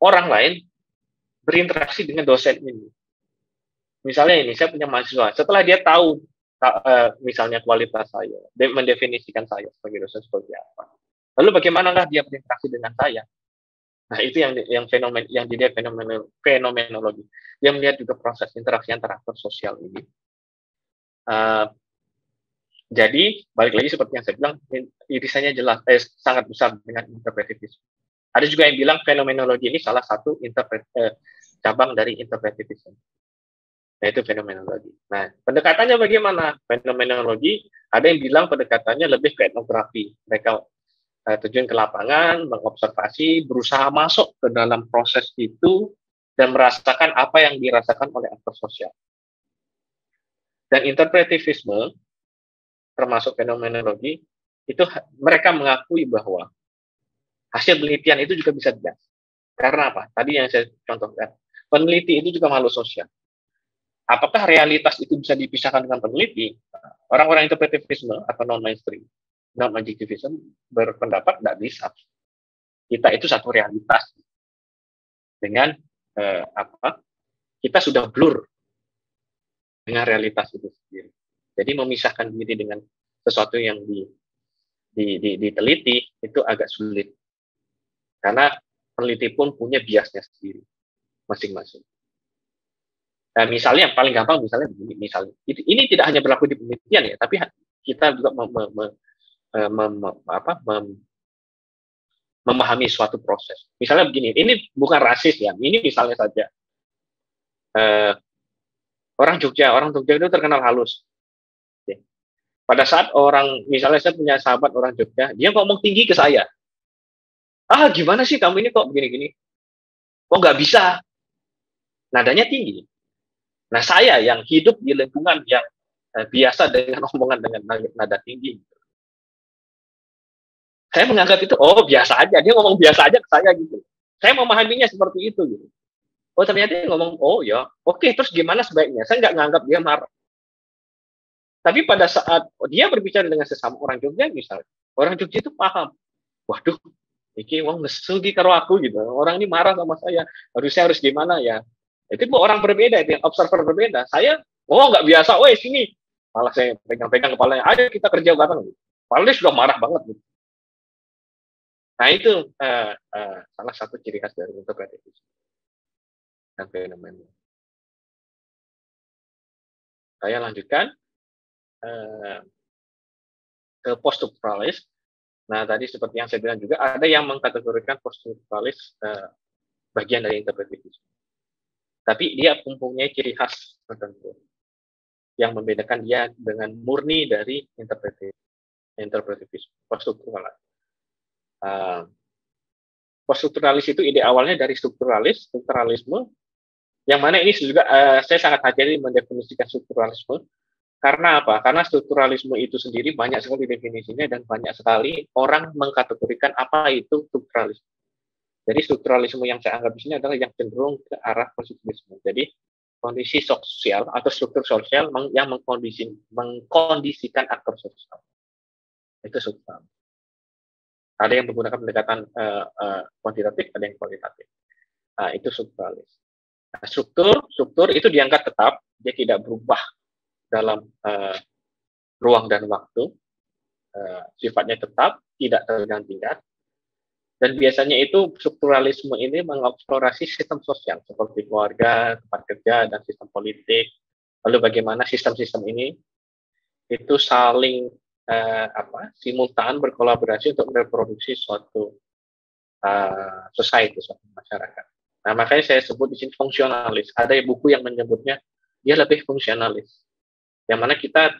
orang lain berinteraksi dengan dosen ini. Misalnya ini, saya punya mahasiswa, setelah dia tahu misalnya kualitas saya, dia mendefinisikan saya sebagai dosen seperti apa. Lalu bagaimanakah dia berinteraksi dengan saya? Nah, itu yang dilihat fenomenologi. Dia melihat juga proses interaksi antara aktor sosial ini. Jadi, balik lagi seperti yang saya bilang, irisannya jelas, sangat besar dengan interpretivisme. Ada juga yang bilang fenomenologi ini salah satu cabang dari interpretivisme, yaitu fenomenologi. Nah, pendekatannya bagaimana? Fenomenologi, ada yang bilang pendekatannya lebih ke etnografi. Mereka terjun ke lapangan, mengobservasi, berusaha masuk ke dalam proses itu, dan merasakan apa yang dirasakan oleh aktor sosial. Dan interpretivisme, termasuk fenomenologi, itu mereka mengakui bahwa hasil penelitian itu juga bisa bias. Karena apa? Tadi yang saya contohkan, peneliti itu juga makhluk sosial. Apakah realitas itu bisa dipisahkan dengan peneliti? Orang-orang interpretivisme atau non-mainstream, non-objectivism berpendapat tidak bisa. Kita itu satu realitas. Dengan kita sudah blur dengan realitas itu sendiri. Jadi memisahkan diri dengan sesuatu yang diteliti itu agak sulit. Karena peneliti pun punya biasnya sendiri masing-masing. Nah, misalnya yang paling gampang misalnya begini, ini tidak hanya berlaku di penelitian ya, tapi kita juga memahami suatu proses. Misalnya begini, ini bukan rasis ya, ini misalnya saja orang Jogja itu terkenal halus. Pada saat misalnya saya punya sahabat orang Jogja, dia ngomong tinggi ke saya. Gimana sih kamu ini kok begini-gini? Kok nggak bisa? Nadanya tinggi. Nah, saya yang hidup di lingkungan yang biasa dengan omongan dengan nada tinggi, saya menganggap itu, biasa aja. Dia ngomong biasa aja ke saya gitu. Saya memahaminya seperti itu gitu. Ternyata dia ngomong, ya, oke, terus gimana sebaiknya? Saya nggak nganggap dia marah. Tapi pada saat dia berbicara dengan sesama orang Jogja misalnya, orang Jogja itu paham. Waduh, ini wong nesu ki karo aku gitu. Orang ini marah sama saya. Harus gimana ya? Itu orang berbeda, itu observer berbeda. Saya, nggak biasa. Sini. Malah saya pegang-pegang kepalanya. Ayo kita kerja bareng. Padahal dia sudah marah banget. Gitu. Nah itu salah satu ciri khas dari interpretivisme dan fenomena. Saya lanjutkan ke poststrukturalis. Nah tadi seperti yang saya bilang juga ada yang mengkategorikan poststrukturalis bagian dari interpretivisme. Tapi dia mempunyai ciri khas tertentu yang membedakan dia dengan murni dari interpretivisme poststrukturalis. Poststrukturalis itu ide awalnya dari strukturalisme, yang mana ini juga saya sangat hati-hati mendefinisikan strukturalisme. Karena apa? Karena strukturalisme itu sendiri banyak sekali definisinya dan banyak sekali orang mengkategorikan apa itu strukturalisme. Jadi strukturalisme yang saya anggap di sini adalah yang cenderung ke arah positivisme. Jadi kondisi sosial atau struktur sosial yang mengkondisikan aktor sosial. Itu strukturalisme. Ada yang menggunakan pendekatan kuantitatif, ada yang kualitatif. Itu strukturalis. Nah, struktur itu dianggap tetap, dia tidak berubah dalam ruang dan waktu, sifatnya tetap, tidak tergantikan, dan biasanya itu strukturalisme ini mengeksplorasi sistem sosial seperti keluarga, tempat kerja, dan sistem politik. Lalu bagaimana sistem-sistem ini itu saling simultan berkolaborasi untuk mereproduksi suatu society, suatu masyarakat. Nah, makanya saya sebut di sini fungsionalis. Ada buku yang menyebutnya dia lebih fungsionalis. Yang mana kita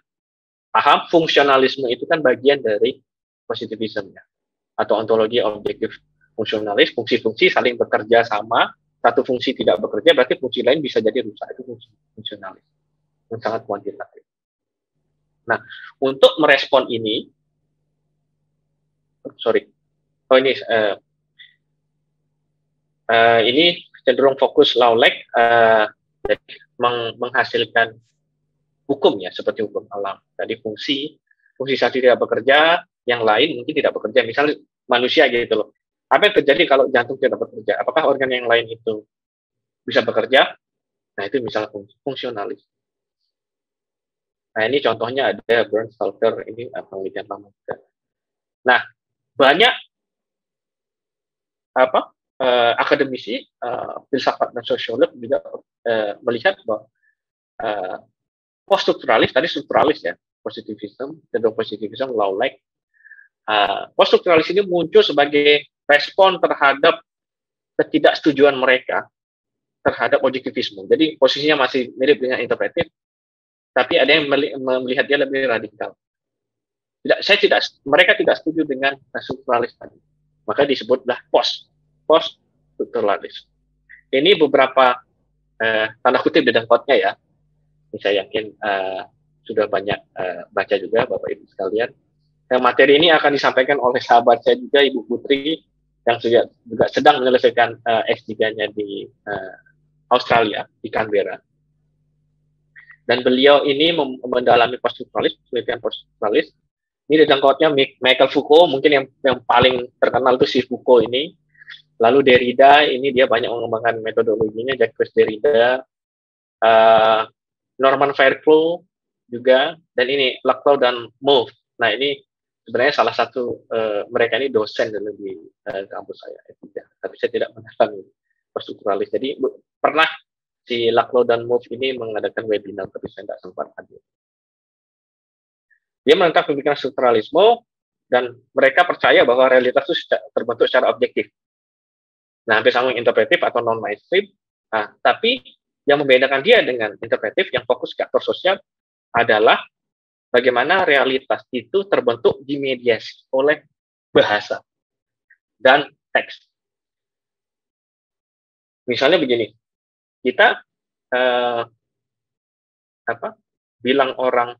paham fungsionalisme itu kan bagian dari positivisme atau ontologi objektif fungsionalis, fungsi-fungsi saling bekerja sama, satu fungsi tidak bekerja berarti fungsi lain bisa jadi rusak. Itu fungsi fungsionalis yang sangat kuantitatif. Nah, untuk merespon ini, ini cenderung fokus Laulek Jadi menghasilkan hukum ya, seperti hukum alam. Tadi fungsi satu tidak bekerja, yang lain mungkin tidak bekerja. Misalnya manusia gitu loh. Apa yang terjadi kalau jantung tidak bekerja? Apakah organ yang lain itu bisa bekerja? Nah, itu misalnya fungsionalis. Nah, ini contohnya ada Bernd Stalker, ini penelitian lama juga. Nah, banyak akademisi, filsafat dan sosiolog juga melihat bahwa poststrukturalis, tadi strukturalis ya, positivism, positivism, law-like. Poststrukturalis ini muncul sebagai respon terhadap ketidaksetujuan mereka terhadap objektivisme. Jadi posisinya masih mirip dengan interpretif, tapi ada yang melihat dia lebih radikal. Mereka tidak setuju dengan strukturalis tadi. Maka disebutlah post-strukturalis. Ini beberapa tanda kutip di dengkotnya ya. Ini saya yakin sudah banyak baca juga Bapak Ibu sekalian. Materi ini akan disampaikan oleh sahabat saya juga, Ibu Putri, yang juga sedang menyelesaikan S3-nya di Australia, di Canberra. Dan beliau ini mendalami poststrukturalis, penelitian poststrukturalis. Ini di dengkotnya Michael Foucault, mungkin yang paling terkenal itu si Foucault ini. Lalu Derrida, ini dia banyak mengembangkan metodologinya, Jacques Derrida, Norman Fairclough juga, dan ini Laclau dan Mouffe. Nah, ini sebenarnya salah satu mereka ini dosen di kampus saya, tapi saya tidak mendalami poststrukturalis. Jadi pernah si Laclau dan Mouffe ini mengadakan webinar, tapi saya tidak sempat hadir. Dia menentang pemikiran strukturalisme, dan mereka percaya bahwa realitas itu terbentuk secara objektif. Nah, hampir sama interpretif atau non-mainstream. Nah, tapi yang membedakan dia dengan interpretif yang fokus ke aktor sosial adalah bagaimana realitas itu terbentuk dimediasi oleh bahasa dan teks. Misalnya begini, kita bilang orang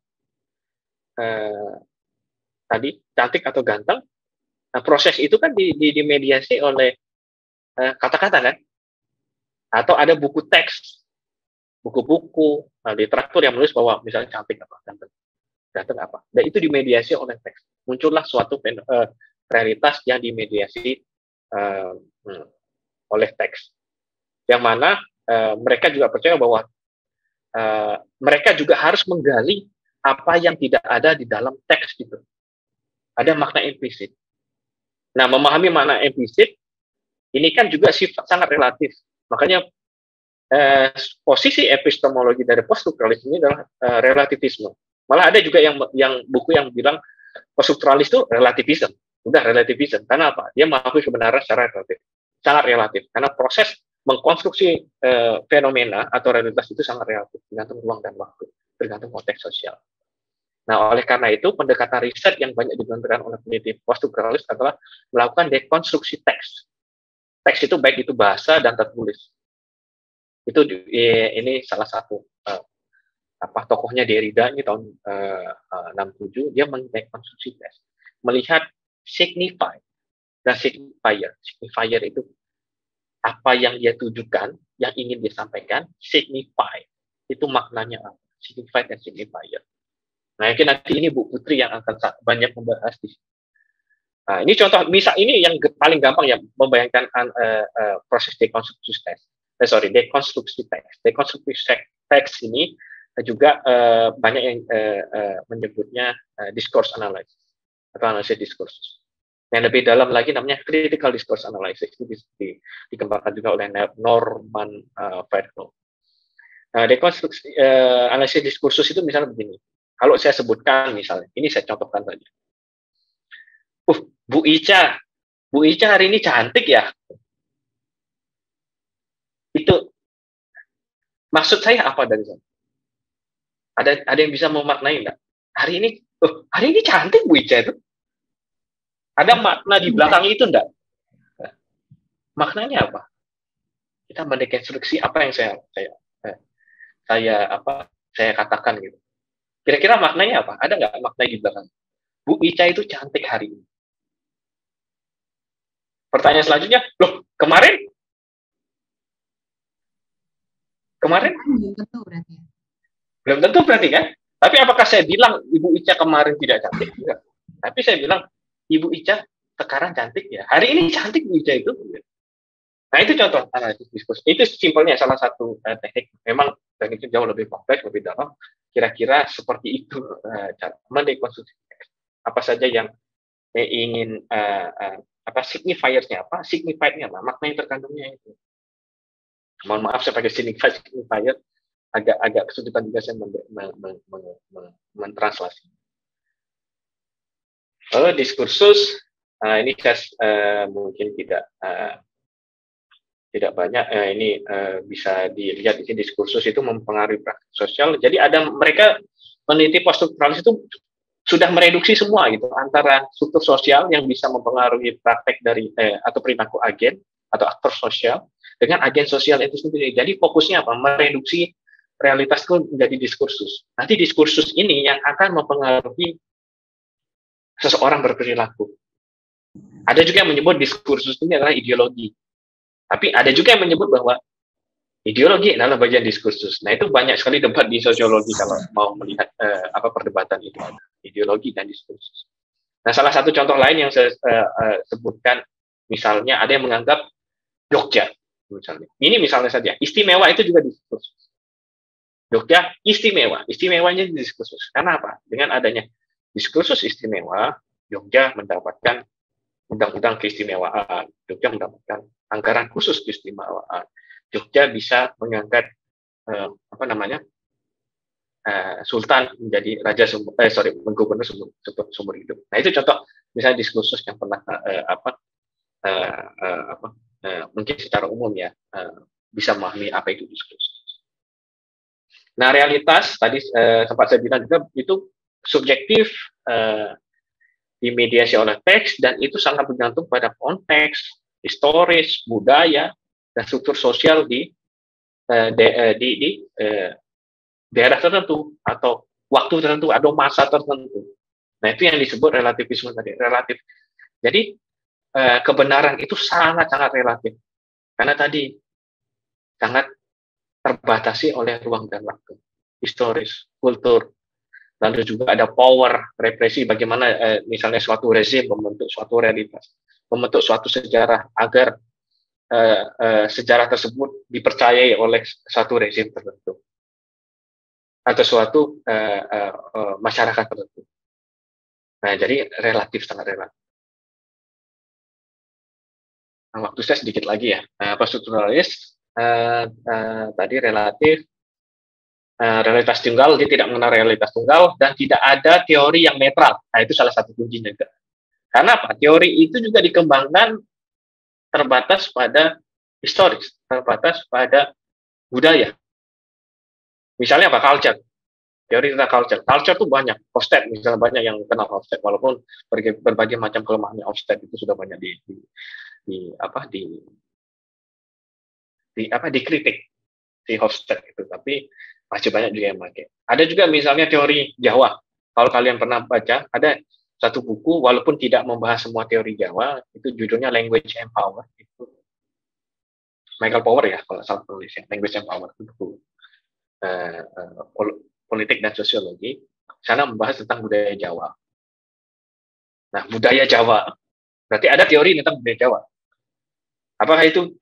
tadi cantik atau ganteng, nah, proses itu kan dimediasi oleh kata-kata kan, atau ada buku teks, buku-buku, literatur yang menulis bahwa misalnya cantik apa, ganteng apa, dan itu dimediasi oleh teks. Muncullah suatu realitas yang dimediasi oleh teks, yang mana mereka juga percaya bahwa mereka juga harus menggali apa yang tidak ada di dalam teks gitu. Ada makna implisit. Nah, memahami makna implisit ini kan juga sangat relatif. Makanya posisi epistemologi dari poststrukturalis ini adalah relativisme. Malah ada juga yang buku yang bilang poststrukturalis itu relativisme. Udah relativisme. Karena apa? Dia mengakui kebenaran secara relatif. Sangat relatif. Karena proses mengkonstruksi fenomena atau realitas itu sangat relatif. Tergantung ruang dan waktu. Tergantung konteks sosial. Nah, oleh karena itu, pendekatan riset yang banyak digunakan oleh peneliti poststrukturalis adalah melakukan dekonstruksi teks. Teks itu baik itu bahasa dan tertulis. Itu ini salah satu tokohnya Derrida ini tahun 67, dia mendekonstruksi teks, melihat signify dan signifier. Signifier itu apa yang dia tujukan, yang ingin dia sampaikan. Signify itu maknanya apa? Signify dan signifier. Nah, mungkin nanti ini Bu Putri yang akan banyak membahas di sini. Nah, ini contoh, misal ini yang paling gampang ya, membayangkan proses dekonstruksi teks. Dekonstruksi teks. Dekonstruksi teks ini juga banyak yang menyebutnya discourse analysis atau analisis diskursus. Yang lebih dalam lagi namanya critical discourse analysis, itu dikembangkan juga oleh Norman Fairclough. Nah, dekonstruksi analisis diskursus itu misalnya begini. Kalau saya sebutkan misalnya, ini saya contohkan saja. Bu Ica hari ini cantik ya. Itu maksud saya apa dari sana? Ada yang bisa memaknai enggak? Hari ini cantik Bu Ica itu. Ada makna di belakang itu enggak? Maknanya apa? Kita mendekonstruksi apa yang saya katakan gitu. Kira-kira maknanya apa? Ada nggak makna di belakang? Bu Ica itu cantik hari ini. Pertanyaan selanjutnya, loh kemarin Kemarin belum tentu berarti. Belum tentu berarti kan? Tapi apakah saya bilang Ibu Ica kemarin tidak cantik? Enggak. Tapi saya bilang Ibu Ica sekarang cantik ya. Hari ini cantik Bu Ica itu. Nah itu contoh analisis diskursus. Itu simpelnya salah satu teknik. Memang tekniknya jauh lebih kompleks, lebih dalam. Kira-kira seperti itu cara mendekonstruksi apa saja yang ingin apa signifier-nya apa, signified-nya apa, makna yang terkandungnya itu. Mohon maaf saya pakai signifier, agak kesulitan juga saya mentranslasi. Diskursus ini saya mungkin tidak banyak. Ini bisa dilihat di sini, diskursus itu mempengaruhi praktik sosial. Jadi mereka meneliti poststrukturalis itu sudah mereduksi semua gitu antara struktur sosial yang bisa mempengaruhi praktek dari atau perilaku agen atau aktor sosial dengan agen sosial itu sendiri. Jadi fokusnya apa? Mereduksi realitas itu menjadi diskursus. Nanti diskursus ini yang akan mempengaruhi seseorang berperilaku. Ada juga yang menyebut diskursus ini adalah ideologi. Tapi ada juga yang menyebut bahwa ideologi adalah bagian diskursus. Nah, itu banyak sekali debat di sosiologi kalau mau melihat apa perdebatan itu ada. Ideologi dan diskursus. Nah, salah satu contoh lain yang saya sebutkan, misalnya ada yang menganggap Jogja, misalnya. Ini misalnya saja, istimewa itu juga diskursus. Jogja istimewa, istimewanya diskursus. Karena apa? Dengan adanya diskursus istimewa, Jogja mendapatkan undang-undang keistimewaan, Jogja mendapatkan anggaran khusus keistimewaan, Jogja bisa mengangkat Sultan menjadi gubernur sumber hidup. Nah itu contoh misalnya diskursus yang pernah mungkin secara umum ya bisa memahami apa itu diskursus. Nah realitas tadi sempat saya bilang juga itu subjektif, dimediasi oleh teks, dan itu sangat bergantung pada konteks historis, budaya, dan struktur sosial di daerah tertentu atau waktu tertentu atau masa tertentu. Nah itu yang disebut relativisme tadi, relatif. Jadi kebenaran itu sangat-sangat relatif karena tadi sangat terbatasi oleh ruang dan waktu, historis, kultur, lalu juga ada power, represi, bagaimana misalnya suatu rezim membentuk suatu realitas, membentuk suatu sejarah agar sejarah tersebut dipercayai oleh suatu rezim tertentu atau suatu masyarakat tertentu. Nah, jadi relatif, sangat relatif. Nah, waktu saya sedikit lagi ya. Poststrukturalis tadi relatif, realitas tunggal, dia tidak mengenal realitas tunggal, dan tidak ada teori yang netral. Nah, itu salah satu kuncinya juga. Karena apa? Teori itu juga dikembangkan terbatas pada historis, terbatas pada budaya. Misalnya apa? Culture. Teori tentang culture. Culture itu banyak. Hofstede misalnya banyak yang kenal Hofstede, walaupun berbagai macam kelemahannya Hofstede itu sudah banyak dikritik di Hofstede itu, tapi masih banyak juga yang pakai. Ada juga misalnya teori Jawa. Kalau kalian pernah baca, ada satu buku walaupun tidak membahas semua teori Jawa, itu judulnya Language and Power. Itu Michael Power ya kalau salah tulisnya. Language and Power itu buku politik dan sosiologi. Sana membahas tentang budaya Jawa. Nah, budaya Jawa berarti ada teori tentang budaya Jawa. Apakah itu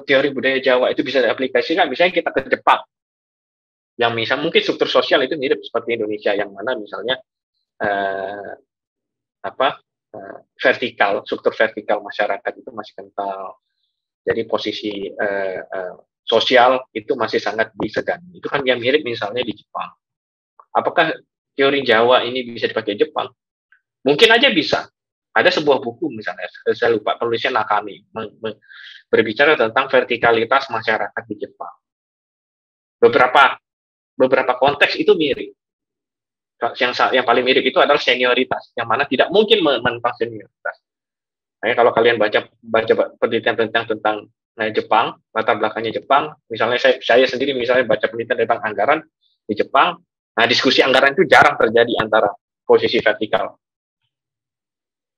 teori budaya Jawa itu bisa diaplikasikan? Misalnya kita ke Jepang, yang misal mungkin struktur sosial itu mirip seperti Indonesia, yang mana misalnya struktur vertikal masyarakat itu masih kental. Jadi posisi sosial itu masih sangat disegani. Itu kan yang mirip misalnya di Jepang. Apakah teori Jawa ini bisa dipakai Jepang? Mungkin aja bisa. Ada sebuah buku misalnya, saya lupa penulisnya Nakami, berbicara tentang vertikalitas masyarakat di Jepang. Beberapa konteks itu mirip. Yang paling mirip itu adalah senioritas, yang mana tidak mungkin menentang senioritas. Nah, kalau kalian baca penelitian tentang Jepang, latar belakangnya Jepang, misalnya saya sendiri misalnya baca penelitian tentang anggaran di Jepang, nah diskusi anggaran itu jarang terjadi antara posisi vertikal.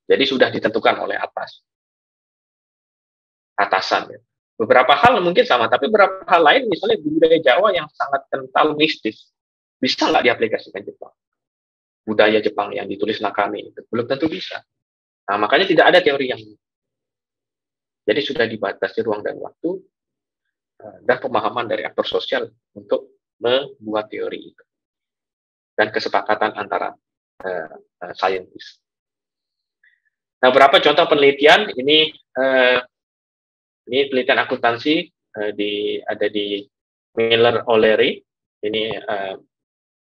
Jadi sudah ditentukan oleh atasan. Ya. Beberapa hal mungkin sama, tapi beberapa hal lain, misalnya di budaya Jawa yang sangat kental mistis, bisa nggak diaplikasikan Jepang? Budaya Jepang yang ditulis Nakami itu belum tentu bisa. Nah, makanya tidak ada teori yang jadi sudah dibatasi ruang dan waktu dan pemahaman dari aktor sosial untuk membuat teori itu dan kesepakatan antara saintis. Nah, beberapa contoh penelitian ini penelitian akuntansi ada di Miller O'Leary. Ini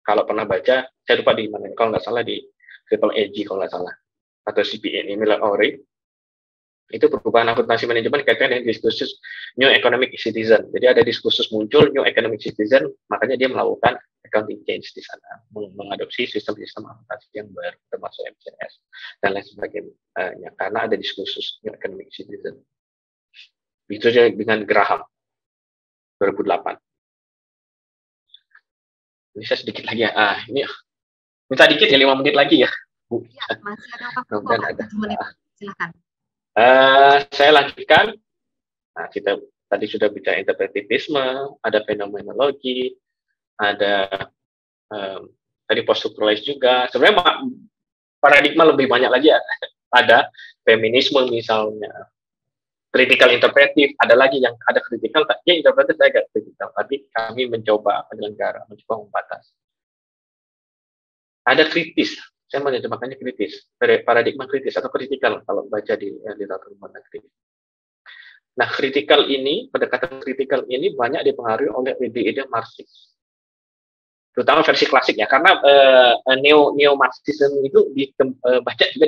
kalau pernah baca, saya lupa di mana, kalau nggak salah di Triple AG kalau nggak salah, atau CPA ini Miller O'Leary. Itu perubahan akuntansi manajemen kaitan dengan diskursus New Economic Citizen. Jadi ada diskursus muncul New Economic Citizen, makanya dia melakukan accounting change di sana, mengadopsi sistem-sistem akuntansi yang baru, termasuk MCS dan lain sebagainya, karena ada diskursus New Economic Citizen. Itu saja dengan Graham 2008. Ini saya sedikit lagi ya. Ini minta dikit ya, 5 menit lagi ya, Bu. Ya, masih ada waktu 7 menit. Silakan. Saya lanjutkan. Nah, kita tadi sudah bicara interpretivisme, ada fenomenologi, ada tadi post-structuralist juga. Sebenarnya paradigma lebih banyak lagi ya. Ada feminisme misalnya, critical interpretive, ada lagi yang ada critical, ya interpretive saya agak critical, tapi kami mencoba penyelenggara, mencoba membatasi. Ada kritis, saya menerjemahkannya kritis, paradigma kritis atau kritikal kalau baca di literatur luar negeri. Nah, kritikal ini, pendekatan kritikal ini banyak dipengaruhi oleh ide-ide Marxis, terutama versi klasik ya, karena neo-Marxisme itu baca juga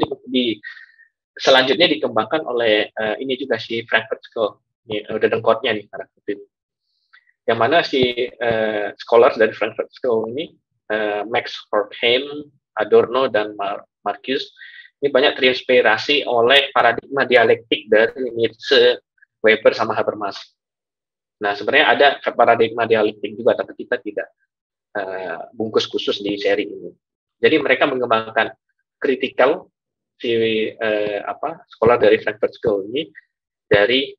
selanjutnya dikembangkan oleh ini juga si Frankfurt School, ini udah dengkotnya nih karena itu. Yang mana si scholars dari Frankfurt School ini, Max Horkheim, Adorno, dan Marcuse, ini banyak terinspirasi oleh paradigma dialektik dari Nietzsche, Weber, sama Habermas. Nah, sebenarnya ada paradigma dialektik juga, tapi kita tidak bungkus khusus di seri ini. Jadi mereka mengembangkan kritikal sekolah dari Frankfurt School ini dari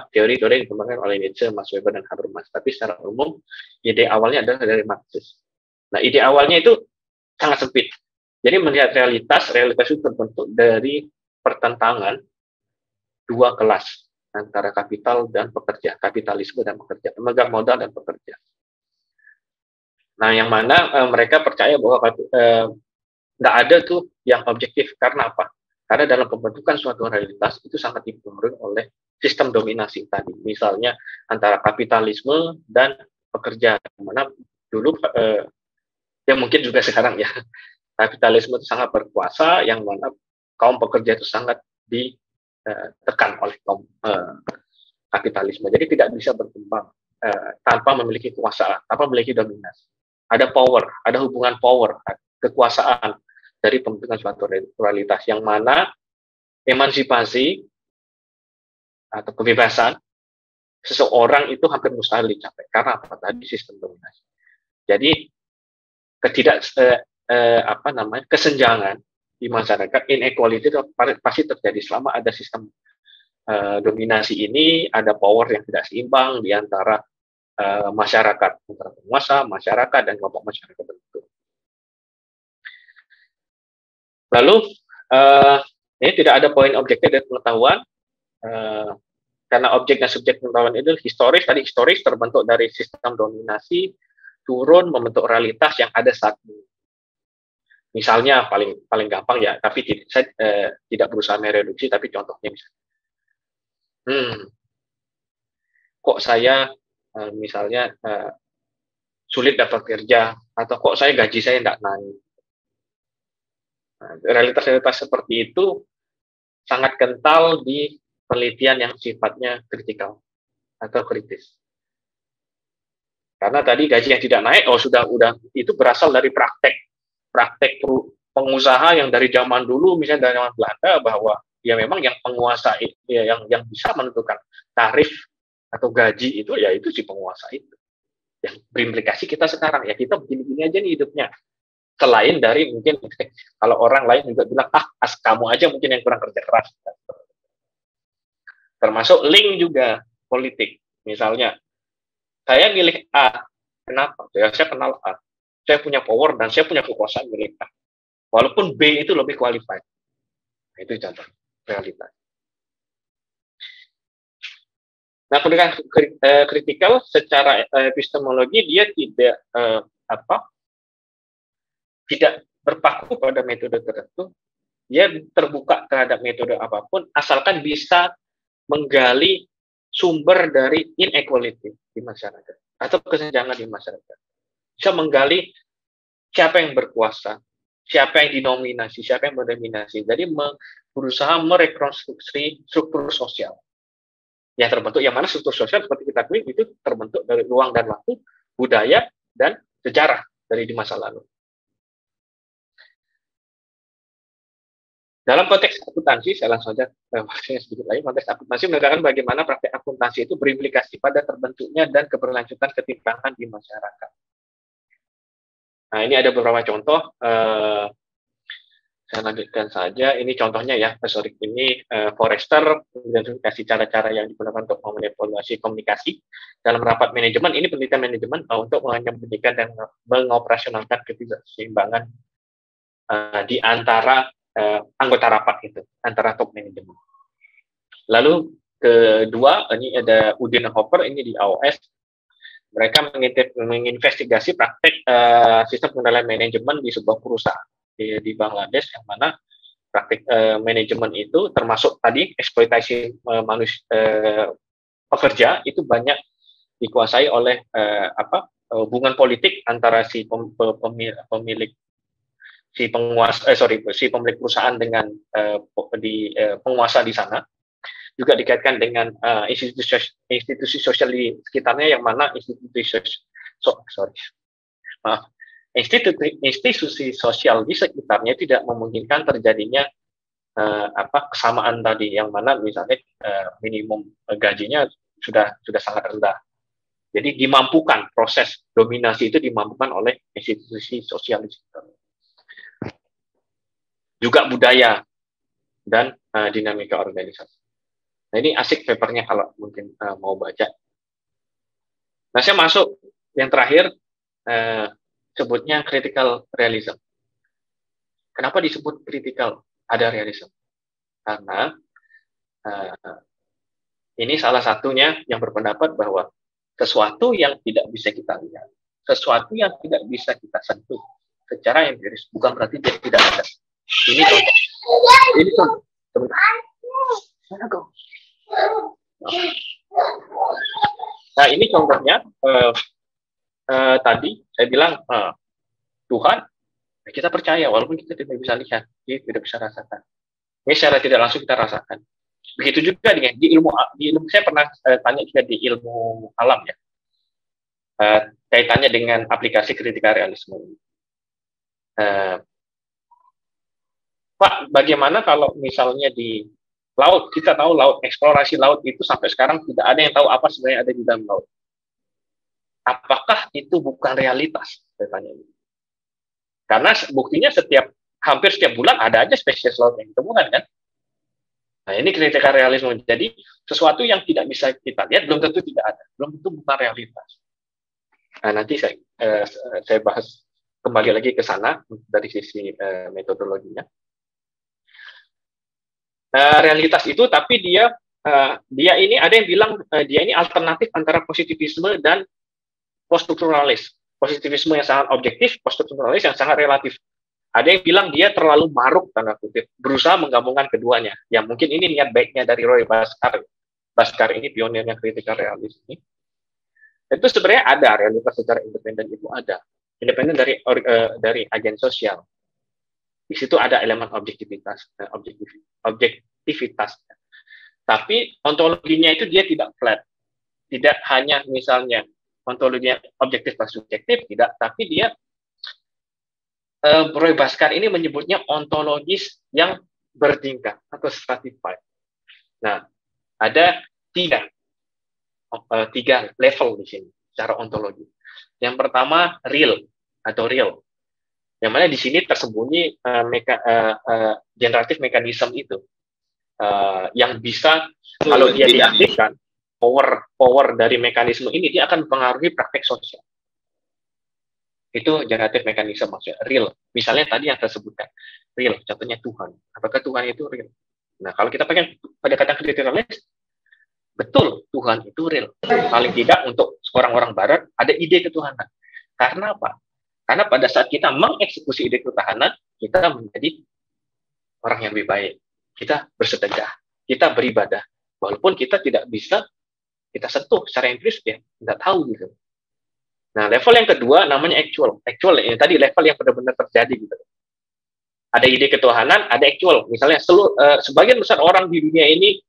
teori-teori yang dikembangkan oleh Nietzsche, Max Weber, dan Habermas. Tapi secara umum ide awalnya adalah dari Marxis. Nah, ide awalnya itu sangat sempit. Jadi melihat realitas itu terbentuk dari pertentangan dua kelas antara kapital dan pekerja, kapitalisme dan pekerja, pemegang modal dan pekerja. Nah, yang mana mereka percaya bahwa nggak ada tuh yang objektif. Karena apa? Karena dalam pembentukan suatu realitas itu sangat dipengaruhi oleh sistem dominasi tadi. Misalnya antara kapitalisme dan pekerja. Mana dulu, ya mungkin juga sekarang ya, kapitalisme itu sangat berkuasa, yang mana kaum pekerja itu sangat ditekan oleh kaum kapitalisme. Jadi tidak bisa berkembang tanpa memiliki kekuasaan, tanpa memiliki dominasi. Ada power, ada hubungan power, kekuasaan dari pembentukan suatu realitas, yang mana emansipasi atau kebebasan seseorang itu hampir mustahil dicapai. Karena apa? Tadi sistem dominasi. Jadi kesenjangan di masyarakat, inequality itu pasti terjadi selama ada sistem dominasi ini, ada power yang tidak seimbang di antara masyarakat, antara penguasa, masyarakat, dan kelompok masyarakat tertentu. Lalu, ini tidak ada poin objektif dari pengetahuan, karena objek dan subjek pengetahuan itu historis, tadi historis terbentuk dari sistem dominasi, turun membentuk realitas yang ada saat ini. Misalnya paling gampang ya, tapi saya tidak berusaha mereduksi, tapi contohnya misalnya, kok saya misalnya sulit dapat kerja, atau kok saya gaji saya tidak naik. Nah, realitas-realitas seperti itu sangat kental di penelitian yang sifatnya kritikal atau kritis. Karena tadi gaji yang tidak naik, itu berasal dari praktek pengusaha yang dari zaman dulu, misalnya dari zaman Belanda, bahwa ya memang yang penguasa itu, ya, yang bisa menentukan tarif atau gaji itu, ya itu si penguasa itu. Yang berimplikasi kita sekarang, ya kita begini-begini aja nih hidupnya. Selain dari mungkin kalau orang lain juga bilang, kamu aja mungkin yang kurang kerja keras. Termasuk link juga. politik. Misalnya, saya milih A. Kenapa? Ya, saya kenal A. Saya punya power dan saya punya kekuasaan milih A. Walaupun B itu lebih qualified. Itu contoh realitas. Nah, pendidikan kritikal secara epistemologi dia tidak berpaku pada metode tertentu, dia terbuka terhadap metode apapun, asalkan bisa menggali sumber dari inequality di masyarakat atau kesenjangan di masyarakat. Bisa menggali siapa yang berkuasa, siapa yang dinominasi, siapa yang mendominasi. Jadi berusaha merekonstruksi struktur sosial. Yang terbentuk, yang mana struktur sosial seperti kita ketahui itu terbentuk dari ruang dan waktu, budaya, dan sejarah dari di masa lalu. Dalam konteks akuntansi, saya langsung saja sedikit lagi, konteks akuntansi menegakkan bagaimana praktek akuntansi itu berimplikasi pada terbentuknya dan keberlanjutan ketimpangan di masyarakat. Nah, ini ada beberapa contoh. Saya lanjutkan saja. Ini contohnya ya, ini Forrester mengidentifikasi cara-cara yang digunakan untuk memanipulasi komunikasi dalam rapat manajemen. Ini penelitian manajemen untuk menyembunyikan dan mengoperasionalkan ketidakseimbangan di antara anggota rapat itu, antara top manajemen. Lalu kedua, ini ada Udin Hopper, ini di AOS. Mereka menginvestigasi praktek sistem pengendalian manajemen di sebuah perusahaan di Bangladesh, yang mana praktik manajemen itu termasuk tadi eksploitasi pekerja itu banyak dikuasai oleh hubungan politik antara si pemilik perusahaan dengan penguasa di sana, juga dikaitkan dengan institusi sosial di sekitarnya, yang mana institusi sosial di sekitarnya tidak memungkinkan terjadinya kesamaan tadi, yang mana misalnya minimum gajinya sudah sangat rendah. Jadi dimampukan, proses dominasi itu dimampukan oleh institusi sosial di sekitarnya. Juga budaya dan dinamika organisasi. Nah, ini asik papernya kalau mungkin mau baca. Nah, saya masuk yang terakhir, sebutnya critical realism. Kenapa disebut critical ada realism? Karena ini salah satunya yang berpendapat bahwa sesuatu yang tidak bisa kita lihat, sesuatu yang tidak bisa kita sentuh secara empiris, bukan berarti dia tidak ada. Ini contoh. Ini contoh. Nah, ini contohnya. Tadi saya bilang Tuhan, kita percaya walaupun kita tidak bisa lihat, kita tidak bisa rasakan. Ini secara tidak langsung kita rasakan. Begitu juga dengan di ilmu saya pernah tanya juga di ilmu alam ya, kaitannya dengan aplikasi kritikal realisme. Pak, bagaimana kalau misalnya di laut, kita tahu laut, eksplorasi laut itu sampai sekarang tidak ada yang tahu apa sebenarnya ada di dalam laut. Apakah itu bukan realitas? Saya tanya. Karena buktinya hampir setiap bulan ada aja spesies laut yang ditemukan, kan? Nah, ini kritikal realisme. Jadi, sesuatu yang tidak bisa kita lihat belum tentu tidak ada, belum tentu bukan realitas. Nah, nanti saya bahas kembali lagi ke sana dari sisi metodologinya. Realitas itu, tapi dia ini ada yang bilang dia ini alternatif antara positivisme dan poststrukturalis. Positivisme yang sangat objektif, poststrukturalis yang sangat relatif. Ada yang bilang dia terlalu maruk, tanda kutip, berusaha menggabungkan keduanya. Ya mungkin ini niat baiknya dari Roy Bhaskar. Bhaskar ini pionirnya kritikal realisme. Itu sebenarnya ada realitas secara independen, itu ada. Independen dari agen sosial. Di situ ada elemen objektivitas. Tapi ontologinya itu dia tidak flat. Tidak hanya misalnya ontologinya objektif dan subjektif, tidak, tapi dia Roy Bhaskar ini menyebutnya ontologis yang bertingkat atau stratified. Nah, ada tiga level di sini secara ontologi. Yang pertama real atau real, yang mana di sini tersembunyi generatif mekanisme itu yang bisa kalau dia diaktifkan power dari mekanisme ini, dia akan mempengaruhi praktek sosial. Itu generatif mekanisme, maksudnya real. Misalnya tadi yang saya sebutkan, real, contohnya Tuhan. Apakah Tuhan itu real? Nah, kalau kita pakai pendekatan kriteria, betul Tuhan itu real. Paling tidak untuk orang-orang Barat ada ide ketuhanan. Karena apa? Karena pada saat kita mengeksekusi ide ketuhanan, kita menjadi orang yang lebih baik. Kita bersedekah, kita beribadah. Walaupun kita tidak bisa kita sentuh secara empiris, ya nggak tahu gitu. Nah, level yang kedua namanya actual. Actual ini tadi level yang benar-benar terjadi gitu. Ada ide ketuhanan, ada actual. Misalnya sebagian besar orang di dunia ini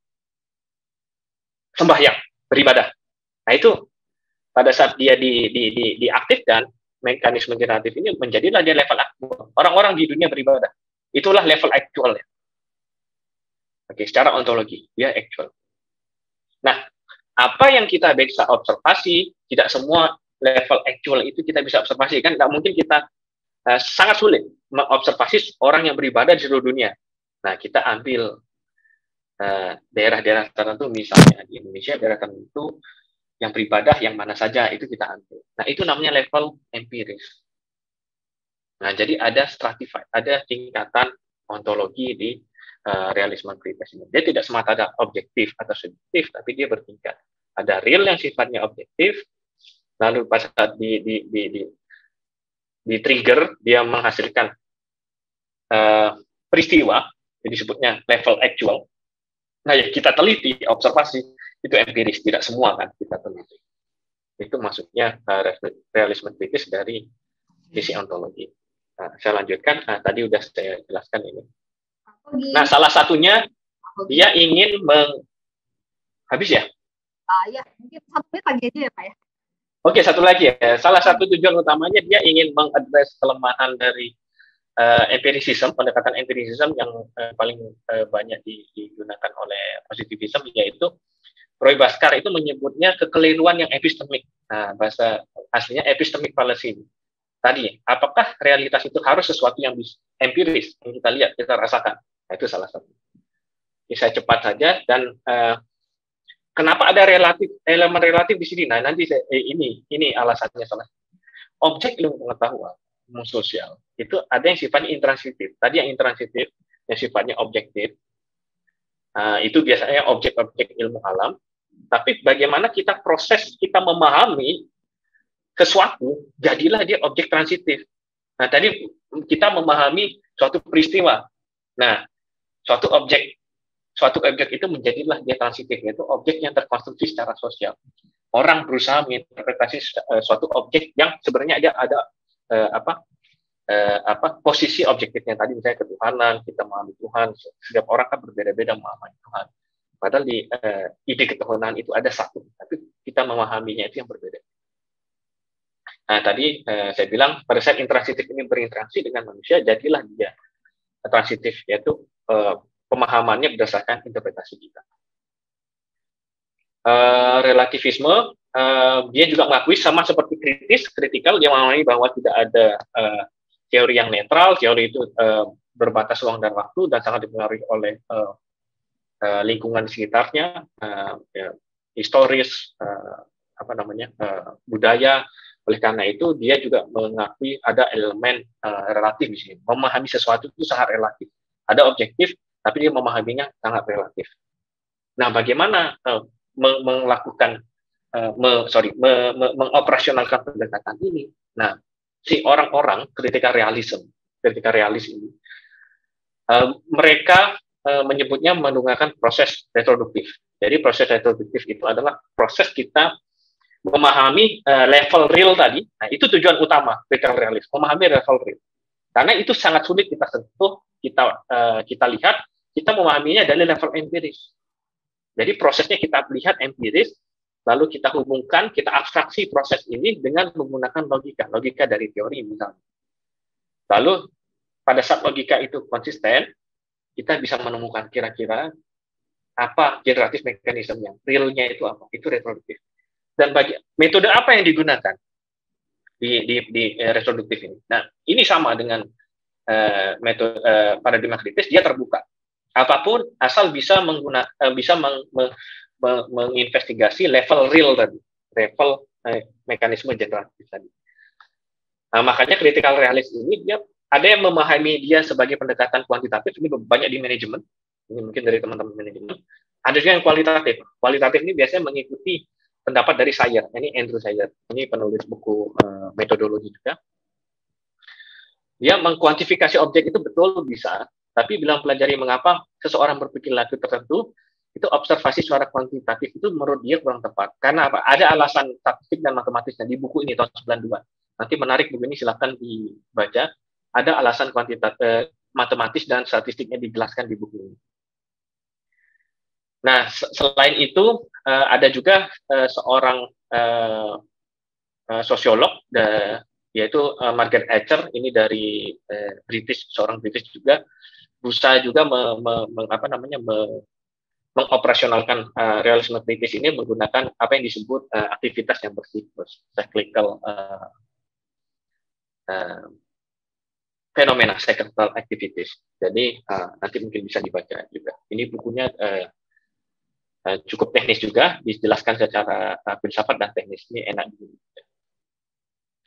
sembahyang, beribadah. Nah, itu pada saat dia diaktifkan, mekanisme generatif ini menjadilah dia level aktual. Orang-orang di dunia beribadah. Itulah level actual ya. Oke, secara ontologi, dia actual. Nah, apa yang kita bisa observasi, tidak semua level actual itu kita bisa observasi. Kan nggak mungkin kita sangat sulit mengobservasi orang yang beribadah di seluruh dunia. Nah, kita ambil daerah-daerah tertentu, misalnya di Indonesia, daerah tertentu yang beribadah yang mana saja, itu kita ambil. Nah, itu namanya level empiris. Nah, jadi ada stratified, ada tingkatan ontologi di realisme kritis ini. Dia tidak semata ada objektif atau subjektif, tapi dia bertingkat. Ada real yang sifatnya objektif, lalu pas saat di trigger, dia menghasilkan peristiwa, jadi disebutnya level actual. Nah, ya kita teliti, observasi, itu empiris, tidak semua kan kita teliti. Itu maksudnya realisme kritis dari sisi ontologi. Nah, saya lanjutkan, tadi udah saya jelaskan ini. Nah, salah satunya dia ingin habis ya? Ya, mungkin satu menit lagi aja ya Pak ya. Oke, satu lagi ya. Salah satu tujuan utamanya dia ingin mengadres kelemahan dari empirisisme, pendekatan empirisisme yang paling banyak digunakan oleh positivisme, yaitu Roy Bhaskar itu menyebutnya kekeliruan yang epistemik. Nah, bahasa aslinya epistemic fallacy. Tadi, apakah realitas itu harus sesuatu yang empiris, yang kita lihat, kita rasakan? Nah, itu salah satu. Ini saya cepat saja, dan kenapa ada elemen relatif di sini? Nah, nanti ini alasannya salah. Objek ilmu pengetahuan, ilmu sosial, itu ada yang sifatnya intransitif. Tadi yang intransitif, yang sifatnya objektif, itu biasanya objek-objek ilmu alam. Tapi bagaimana kita proses, kita memahami sesuatu, jadilah dia objek transitif. Nah, tadi kita memahami suatu peristiwa. Nah, suatu objek itu menjadilah dia transitif, yaitu objek yang terkonstruksi secara sosial. Orang berusaha menginterpretasi suatu objek yang sebenarnya ada posisi objektifnya. Tadi misalnya ketuhanan, kita memahami Tuhan, setiap orang kan berbeda-beda memahami Tuhan. Padahal di ide ketuhanan itu ada satu, tapi kita memahaminya itu yang berbeda. Nah, tadi saya bilang pada saat intransitif ini berinteraksi dengan manusia, jadilah dia transitif, yaitu pemahamannya berdasarkan interpretasi kita. Relativisme, dia juga mengakui sama seperti kritikal, dia memahami bahwa tidak ada teori yang netral, teori itu berbatas ruang dan waktu dan sangat dipengaruhi oleh lingkungan di sekitarnya, historis, budaya. Oleh karena itu, dia juga mengakui ada elemen relatif di sini. Memahami sesuatu itu sangat relatif. Ada objektif, tapi dia memahaminya sangat relatif. Nah, bagaimana melakukan, mengoperasionalkan pendekatan ini? Nah, si orang-orang kritika realis ini, mereka menyebutnya menggunakan proses retroduktif. Jadi proses retroduktif itu adalah proses kita memahami level real tadi. Nah, itu tujuan utama kritika realis, memahami level real. Karena itu sangat sulit kita sentuh, kita lihat, kita memahaminya dari level empiris. Jadi prosesnya kita lihat empiris, lalu kita hubungkan, kita abstraksi proses ini dengan menggunakan logika dari teori misalnya. Lalu pada saat logika itu konsisten, kita bisa menemukan kira-kira apa generatif mekanismenya, realnya itu apa, itu retroduktif. Dan metode apa yang digunakan di retroduktif ini? Nah, ini sama dengan metode paradigma kritis, dia terbuka. Apapun asal bisa menginvestigasi level real tadi, level mekanisme generatif tadi. Nah, makanya critical realist ini dia ada yang memahami dia sebagai pendekatan kuantitatif, ini banyak di manajemen, ini mungkin dari teman-teman manajemen. Ada juga yang kualitatif. Kualitatif ini biasanya mengikuti pendapat dari Sayer, ini Andrew Sayer, ini penulis buku metodologi juga. Dia mengkuantifikasi objek itu betul bisa, tapi bila mempelajari mengapa seseorang berpikir laku tertentu, itu observasi secara kuantitatif itu menurut dia kurang tepat. Karena apa? Ada alasan statistik dan matematisnya di buku ini tahun 92. Nanti menarik buku ini silakan dibaca. Ada alasan kuantitatif, matematis dan statistiknya dijelaskan di buku ini. Nah, selain itu ada juga seorang sosiolog yaitu Margaret Thatcher, ini dari British, seorang British juga, berusaha juga mengoperasionalkan realisme kritis ini menggunakan apa yang disebut aktivitas yang bersiklus, cyclical fenomena, cyclical activities. Jadi nanti mungkin bisa dibaca juga. Ini bukunya cukup teknis juga, dijelaskan secara filsafat dan teknis. Ini enak juga.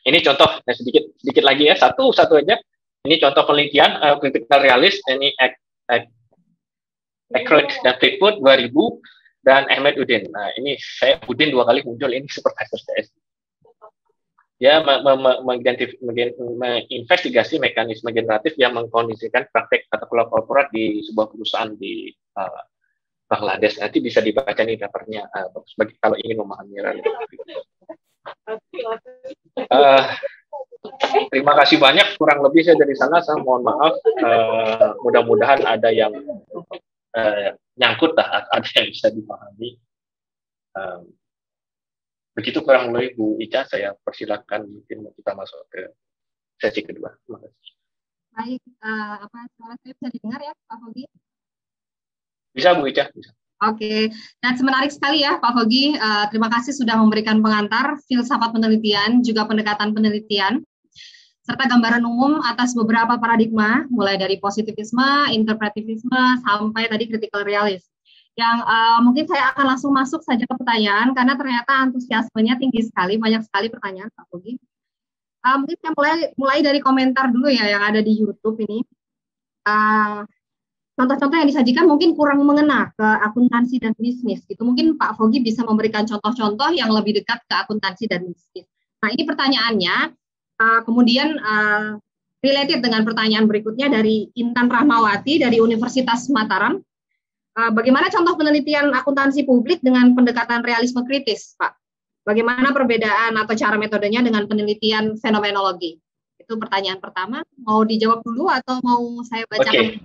Ini contoh sedikit lagi ya, satu aja. Ini contoh penelitian critical realist, ini Aykroyd dan Fleetwood 2000 dan Ahmed Udin. Nah, ini saya Udin 2 kali muncul, ini supervisor saya. Dia menginvestigasi mekanisme generatif yang mengkondisikan praktek tata kelola korporat di sebuah perusahaan di Bangladesh. Nanti bisa dibaca nih papernya bagi kalau ingin memahami realitas. Terima kasih banyak, kurang lebih saya dari sana, saya mohon maaf, mudah-mudahan ada yang nyangkut, ada yang bisa dipahami. Begitu kurang lebih Bu Ica, saya persilakan mungkin kita masuk ke sesi kedua. Terima kasih. Baik, suara saya bisa didengar ya Pak Fogi? Bisa Bu Ica, bisa. Oke, dan menarik sekali ya Pak Fogi. Terima kasih sudah memberikan pengantar filsafat penelitian, juga pendekatan penelitian, serta gambaran umum atas beberapa paradigma, mulai dari positivisme, interpretivisme, sampai tadi critical realist. Yang mungkin saya akan langsung masuk saja ke pertanyaan, karena ternyata antusiasmenya tinggi sekali, banyak sekali pertanyaan Pak Fogi. Mungkin saya mulai dari komentar dulu ya, yang ada di YouTube ini. Contoh-contoh yang disajikan mungkin kurang mengena ke akuntansi dan bisnis gitu. Mungkin Pak Fogi bisa memberikan contoh-contoh yang lebih dekat ke akuntansi dan bisnis. Nah, ini pertanyaannya, kemudian related dengan pertanyaan berikutnya dari Intan Rahmawati dari Universitas Mataram. Bagaimana contoh penelitian akuntansi publik dengan pendekatan realisme kritis, Pak? Bagaimana perbedaan atau cara metodenya dengan penelitian fenomenologi? Itu pertanyaan pertama. Mau dijawab dulu atau mau saya bacakan? Okay.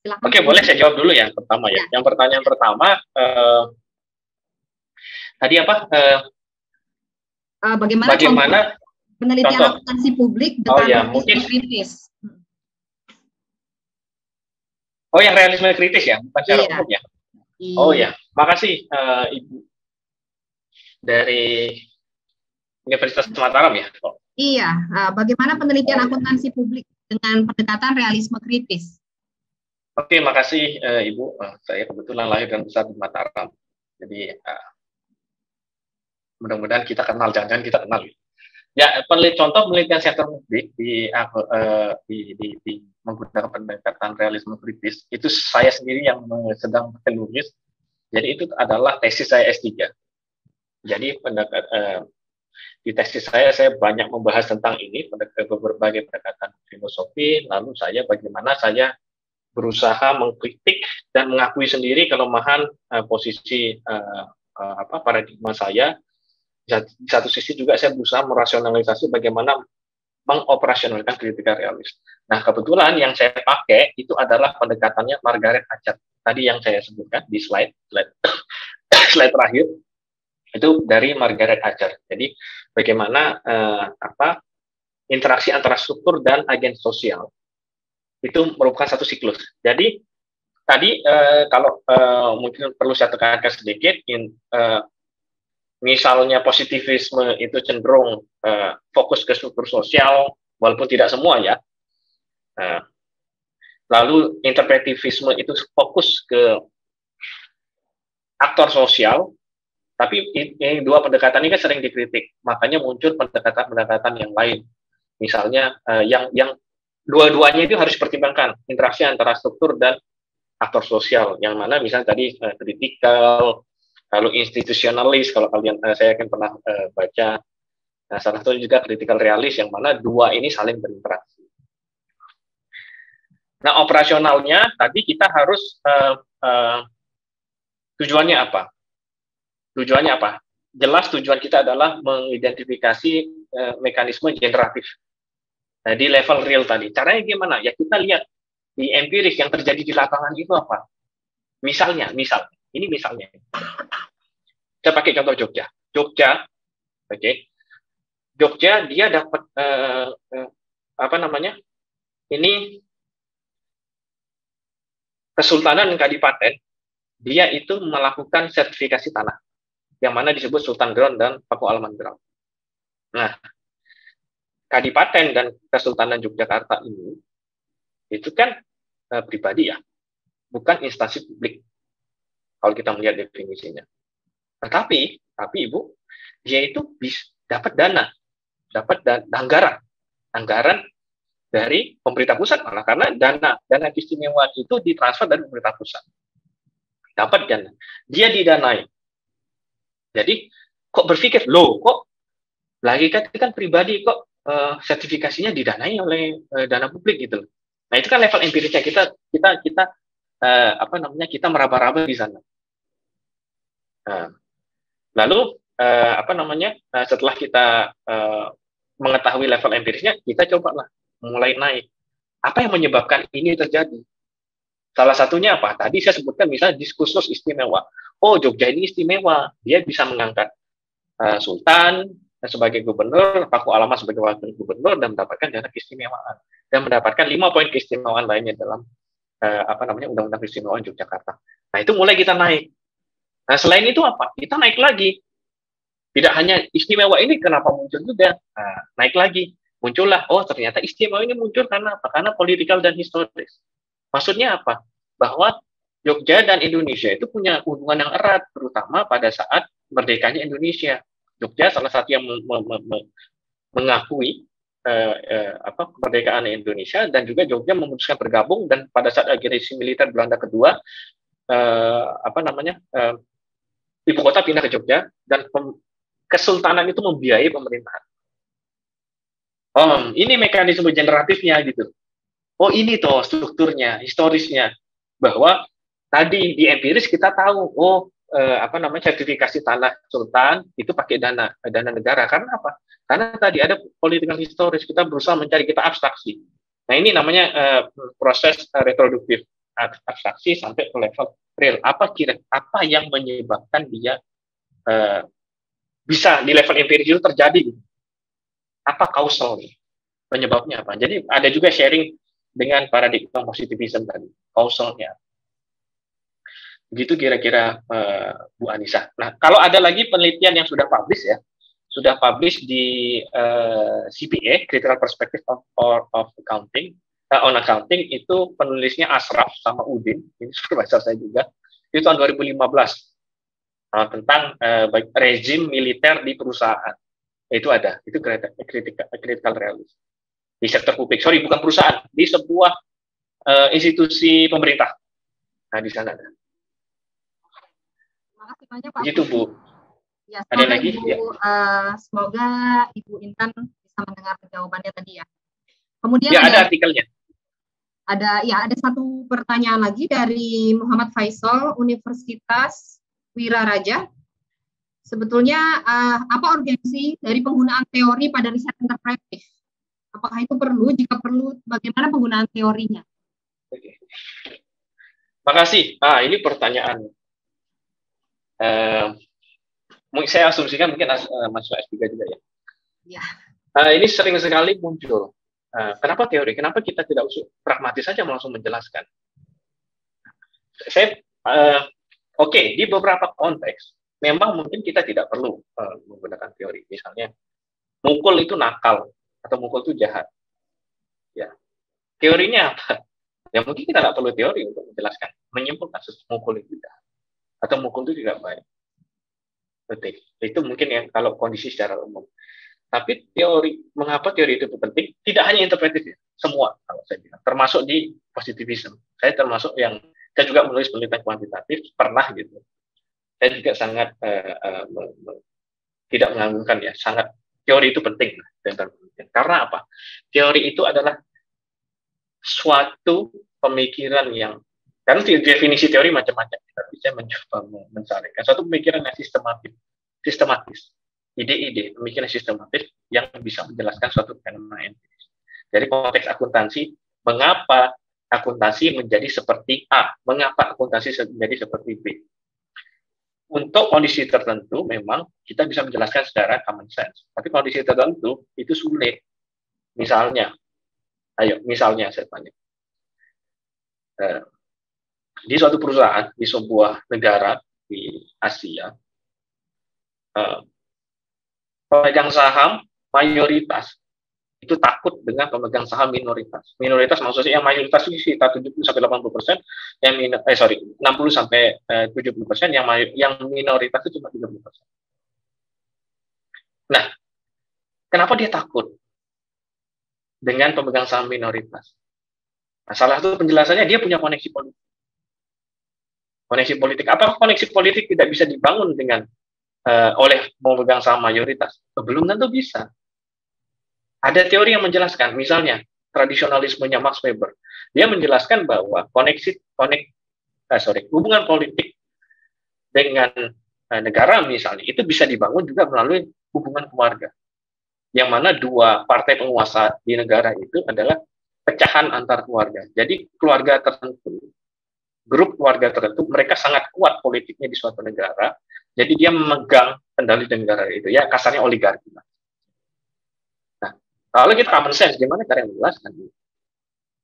Oke, boleh saya jawab dulu yang pertama ya. Yang pertanyaan pertama, tadi apa? Bagaimana penelitian akuntansi publik dengan mungkin kritis? Oh, yang realisme kritis ya, bukan secara umum ya? Oh ya, makasih Ibu dari Universitas Mataram ya. Iya, bagaimana penelitian akuntansi publik dengan pendekatan realisme kritis? Oke, makasih Ibu. Saya kebetulan lahir dan besar di Mataram. Jadi mudah-mudahan kita kenal, jangan kita kenal. Ya, contoh penelitian sektor publik di menggunakan pendekatan realisme kritis itu saya sendiri yang sedang menulis. Jadi itu adalah tesis saya S3. Jadi di tesis saya banyak membahas tentang ini, berbagai pendekatan filosofi. Lalu bagaimana saya berusaha mengkritik dan mengakui sendiri kelemahan posisi paradigma saya. Di satu sisi juga saya berusaha merasionalisasi bagaimana mengoperasionalkan critical realist. Nah, kebetulan yang saya pakai itu adalah pendekatannya Margaret Thatcher. Tadi yang saya sebutkan di slide terakhir itu dari Margaret Thatcher. Jadi bagaimana interaksi antara struktur dan agen sosial itu merupakan satu siklus. Jadi tadi kalau mungkin perlu saya tekankan sedikit, misalnya positivisme itu cenderung fokus ke struktur sosial, walaupun tidak semua ya. Lalu interpretivisme itu fokus ke aktor sosial, tapi ini dua pendekatan ini kan sering dikritik, makanya muncul pendekatan-pendekatan yang lain. Misalnya yang dua-duanya itu harus dipertimbangkan, interaksi antara struktur dan aktor sosial, yang mana misalnya tadi kritikal, lalu institusionalis, kalau kalian saya akan pernah baca. Nah, salah satu juga kritikal realis, yang mana dua ini saling berinteraksi. Nah, operasionalnya tadi kita harus tujuannya apa? Tujuannya apa? Jelas tujuan kita adalah mengidentifikasi mekanisme generatif. Nah, di level real tadi. Caranya gimana? Ya kita lihat di empiris yang terjadi di lapangan itu apa. Misalnya, ini misalnya. Saya pakai contoh Jogja. Jogja, oke. Jogja dia dapat apa namanya? Ini Kesultanan Kadipaten, dia itu melakukan sertifikasi tanah, yang mana disebut Sultan Ground dan Paku Alaman Ground. Nah, Kadipaten dan Kesultanan Yogyakarta ini, itu kan pribadi ya, bukan instansi publik, kalau kita melihat definisinya. Tetapi Ibu, dia itu dapat dana, dapat anggaran dari pemerintah pusat malah, karena dana keistimewaan itu ditransfer dari pemerintah pusat. Dapat dana, dia didanai. Jadi kok berpikir, loh kok lagi kan pribadi, kok sertifikasinya didanai oleh dana publik gitu. Nah, itu kan level empirisnya kita apa namanya, kita meraba-raba di sana. Nah, lalu apa namanya, setelah kita mengetahui level empirisnya, kita cobalah mulai naik. Apa yang menyebabkan ini terjadi? Salah satunya apa? Tadi saya sebutkan misalnya diskursus istimewa. Oh, Jogja ini istimewa. Dia bisa mengangkat Sultan sebagai gubernur, Paku Alaman sebagai wakil gubernur, dan mendapatkan dana keistimewaan. Dan mendapatkan 5 poin keistimewaan lainnya dalam apa namanya, Undang-Undang Keistimewaan Yogyakarta. Nah, itu mulai kita naik. Nah, selain itu apa? Kita naik lagi. Tidak hanya istimewa ini kenapa muncul juga. Nah, naik lagi. Muncullah, oh ternyata istimewa ini muncul karena apa? Karena politikal dan historis. Maksudnya apa? Bahwa Jogja dan Indonesia itu punya hubungan yang erat, terutama pada saat merdekanya Indonesia. Jogja salah satu yang mengakui apa, kemerdekaan Indonesia, dan juga Jogja memutuskan bergabung, dan pada saat agresi militer Belanda kedua, apa namanya, ibu kota pindah ke Jogja, dan kesultanan itu membiayai pemerintahan. Oh, ini mekanisme generatifnya gitu. Oh, ini toh strukturnya, historisnya, bahwa tadi di empiris kita tahu, oh apa namanya, sertifikasi tanah sultan itu pakai dana negara. Karena apa? Karena tadi ada political historis, kita berusaha mencari, kita abstraksi. Nah, ini namanya proses reproduktif, abstraksi sampai ke level real. Apa yang menyebabkan dia bisa di level empiris itu terjadi? Apa kausal penyebabnya apa? Jadi ada juga sharing dengan paradigma positivism tadi, kausalnya. Begitu kira-kira Bu Anissa. Nah, kalau ada lagi penelitian yang sudah publish ya, sudah publish di CPA, Critical Perspective of Accounting, on Accounting, itu penulisnya Ashraf sama Udin, ini supervisor saya juga, itu tahun 2015, tentang rezim militer di perusahaan. Itu ada, itu critical realis. Di sektor publik, sorry, bukan perusahaan, di sebuah institusi pemerintah. Nah, di sana ada. Terima kasih banyak Pak. Gitu, Bu. Ya, ada lagi? Ibu, ya. Semoga Ibu Intan bisa mendengar jawabannya tadi ya. Kemudian ya, ada artikelnya. Ada satu pertanyaan lagi dari Muhammad Faisal, Universitas Wiraraja. Sebetulnya apa urgensi dari penggunaan teori pada riset interpretif? Apakah itu perlu? Jika perlu, bagaimana penggunaan teorinya? Oke. Makasih. Ini pertanyaan. Saya asumsikan mungkin mahasiswa S3 juga ya. Ya. Ini sering sekali muncul. Kenapa teori? Kenapa kita tidak pragmatis saja langsung menjelaskan? Oke, di beberapa konteks memang mungkin kita tidak perlu menggunakan teori. Misalnya, mukul itu nakal atau mukul itu jahat. Ya, teorinya apa? Ya mungkin kita tidak perlu teori untuk menjelaskan, menyimpulkan mukul itu jahat. atau mukul itu tidak baik. Betul. Itu mungkin yang kalau kondisi secara umum. Tapi mengapa teori itu penting? Tidak hanya interpretif, ya, semua kalau saya bilang, termasuk di positivisme. Saya juga menulis penelitian kuantitatif, pernah gitu. Saya juga sangat tidak menganggurkan ya, sangat teori itu penting. Karena apa? Teori itu adalah suatu pemikiran yang, karena definisi teori macam-macam, tapi saya mencoba mencarikan suatu pemikiran yang sistematis, ide-ide, pemikiran sistematis yang bisa menjelaskan suatu fenomena empiris. Jadi konteks akuntansi, mengapa akuntansi menjadi seperti A, mengapa akuntansi menjadi seperti B. Untuk kondisi tertentu memang kita bisa menjelaskan secara common sense, tapi kondisi tertentu itu sulit. Misalnya saya tanya, di suatu perusahaan, di sebuah negara di Asia, pemegang saham mayoritas itu takut dengan pemegang saham minoritas. Minoritas maksudnya yang mayoritas itu sekitar 70-80%, 60-70%, yang minoritas itu cuma 30%. Nah, kenapa dia takut dengan pemegang saham minoritas? Nah, salah satu penjelasannya dia punya koneksi politik. Koneksi politik. Apakah koneksi politik tidak bisa dibangun dengan oleh pemegang saham mayoritas? Belum tentu bisa. Ada teori yang menjelaskan, misalnya tradisionalismenya Max Weber. Dia menjelaskan bahwa hubungan politik dengan negara misalnya itu bisa dibangun juga melalui hubungan keluarga. Yang mana dua partai penguasa di negara itu adalah pecahan antar keluarga. Jadi keluarga tertentu, grup keluarga tertentu, mereka sangat kuat politiknya di suatu negara. Jadi dia memegang kendali negara itu, ya kasarnya oligarki. Nah, kalau kita common sense, gimana cara yang menjelaskan?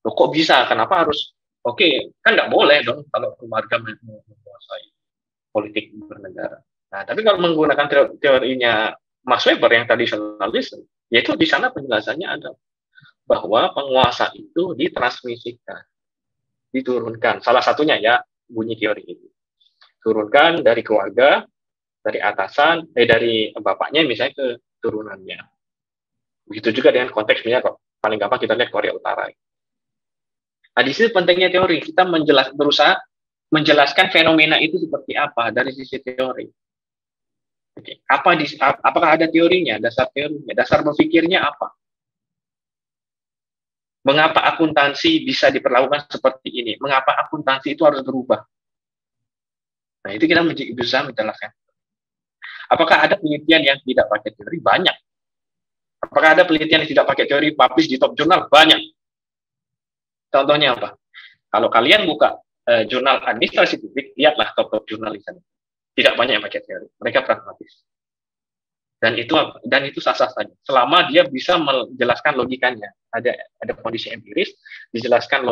Loh, kok bisa? Kenapa harus? Oke, kan nggak boleh dong kalau keluarga menguasai politik bernegara. Nah, tapi kalau menggunakan teorinya Max Weber yang tradisionalis, yaitu di sana penjelasannya ada bahwa penguasa itu ditransmisikan, diturunkan. Salah satunya ya bunyi teori itu. Turunkan dari keluarga, dari atasan, dari bapaknya misalnya ke turunannya. Begitu juga dengan konteks misalnya kok paling gampang kita lihat Korea Utara. Nah, di sini pentingnya teori. Kita berusaha menjelaskan fenomena itu seperti apa dari sisi teori. Oke. Apakah ada teorinya, dasar teorinya, dasar berpikirnya apa? Mengapa akuntansi bisa diperlakukan seperti ini? Mengapa akuntansi itu harus berubah? Nah, itu kita berusaha menjelaskan. Apakah ada penelitian yang tidak pakai teori? Banyak. Apakah ada penelitian yang tidak pakai teori publish di top jurnal? Banyak. Contohnya apa? Kalau kalian buka jurnal administrasi publik, lihatlah top jurnal di sana. Tidak banyak yang pakai teori. Mereka pragmatis. Dan itu sah-sah saja. Selama dia bisa menjelaskan logikanya. Ada kondisi empiris, dijelaskan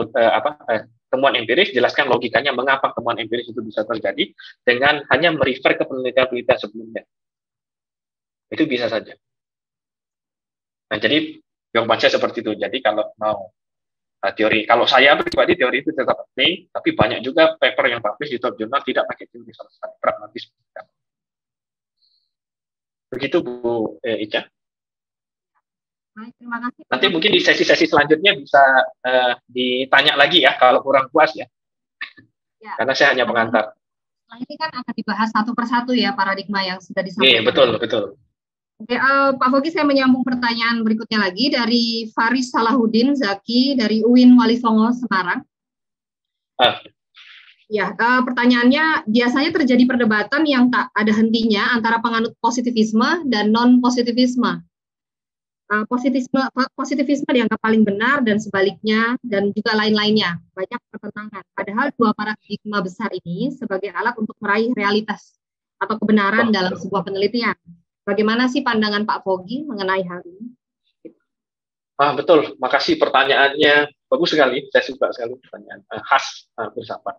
temuan empiris, jelaskan logikanya mengapa temuan empiris itu bisa terjadi dengan hanya merefer ke penelitian-penelitian sebelumnya. Itu bisa saja. Nah, jadi yang baca seperti itu. Jadi kalau mau teori, kalau saya pribadi teori itu tetap penting, tapi banyak juga paper yang publish di top jurnal tidak pakai teori sama sekali, pragmatis. Begitu Bu Ica. Baik, terima kasih. Nanti mungkin di sesi-sesi selanjutnya bisa ditanya lagi ya kalau kurang puas ya. Karena saya hanya pengantar. Nah, ini kan akan dibahas satu persatu ya paradigma yang sudah disampaikan. Iya, betul. Oke, Pak Fogi, saya menyambung pertanyaan berikutnya lagi dari Faris Salahuddin Zaki dari UIN Wali Songo Semarang. Ya, pertanyaannya, biasanya terjadi perdebatan yang tak ada hentinya antara penganut positivisme dan non-positivisme. Positivisme dianggap paling benar dan sebaliknya, dan juga lain-lainnya. Banyak pertentangan. Padahal dua paradigma besar ini sebagai alat untuk meraih realitas atau kebenaran dalam sebuah penelitian. Bagaimana sih pandangan Pak Fogi mengenai hal ini? Betul, makasih pertanyaannya. Bagus sekali, saya suka sekali pertanyaan. Khas filsafat.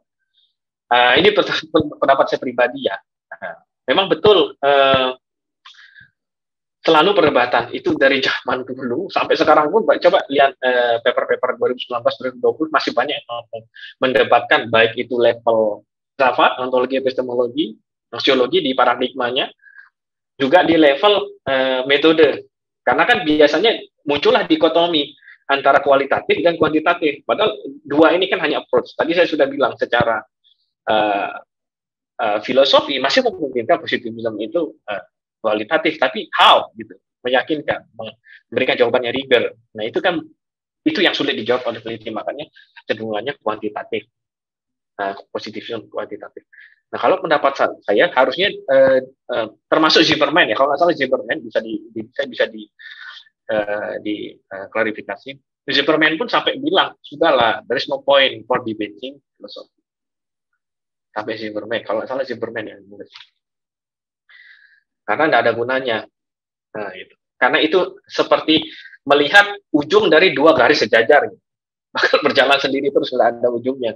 Ini pendapat saya pribadi ya. Memang betul, selalu perdebatan itu dari zaman dulu sampai sekarang pun. Coba lihat paper-paper 2019-2020 masih banyak yang mendebatkan, baik itu level filsafat, ontologi, epistemologi, sosiologi di paradigmanya, juga di level metode. Karena kan biasanya muncullah dikotomi antara kualitatif dan kuantitatif. Padahal dua ini kan hanya approach. Tadi saya sudah bilang secara filosofi masih memungkinkan positivism itu kualitatif, tapi how gitu, meyakinkan, memberikan jawabannya rigor. Nah itu kan itu yang sulit dijawab oleh peneliti, makanya cenderungannya kuantitatif, positivism kuantitatif. Nah kalau pendapat saya harusnya termasuk Zimmerman ya, kalau nggak salah Zimmerman bisa di klarifikasi. Zimmerman pun sampai bilang sudahlah, there is no point for debating philosophy. Sampai Zimmerman, kalau nggak salah Zimmerman yang nulis. Karena nggak ada gunanya. Nah, itu. Karena itu seperti melihat ujung dari dua garis sejajar. Bahkan berjalan sendiri terus nggak ada ujungnya.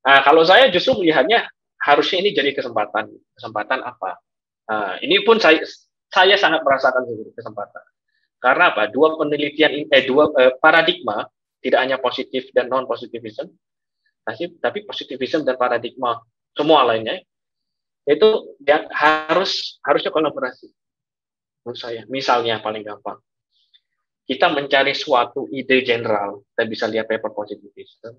Nah, kalau saya justru melihatnya harusnya ini jadi kesempatan. Kesempatan apa? Nah, ini pun saya sangat merasakan kesempatan. Karena apa? Dua penelitian, paradigma, tidak hanya positif dan non-positivism, tapi positivism dan paradigma semua lainnya itu yang harusnya kolaborasi menurut saya. Misalnya paling gampang, kita mencari suatu ide general, kita bisa lihat paper positivism,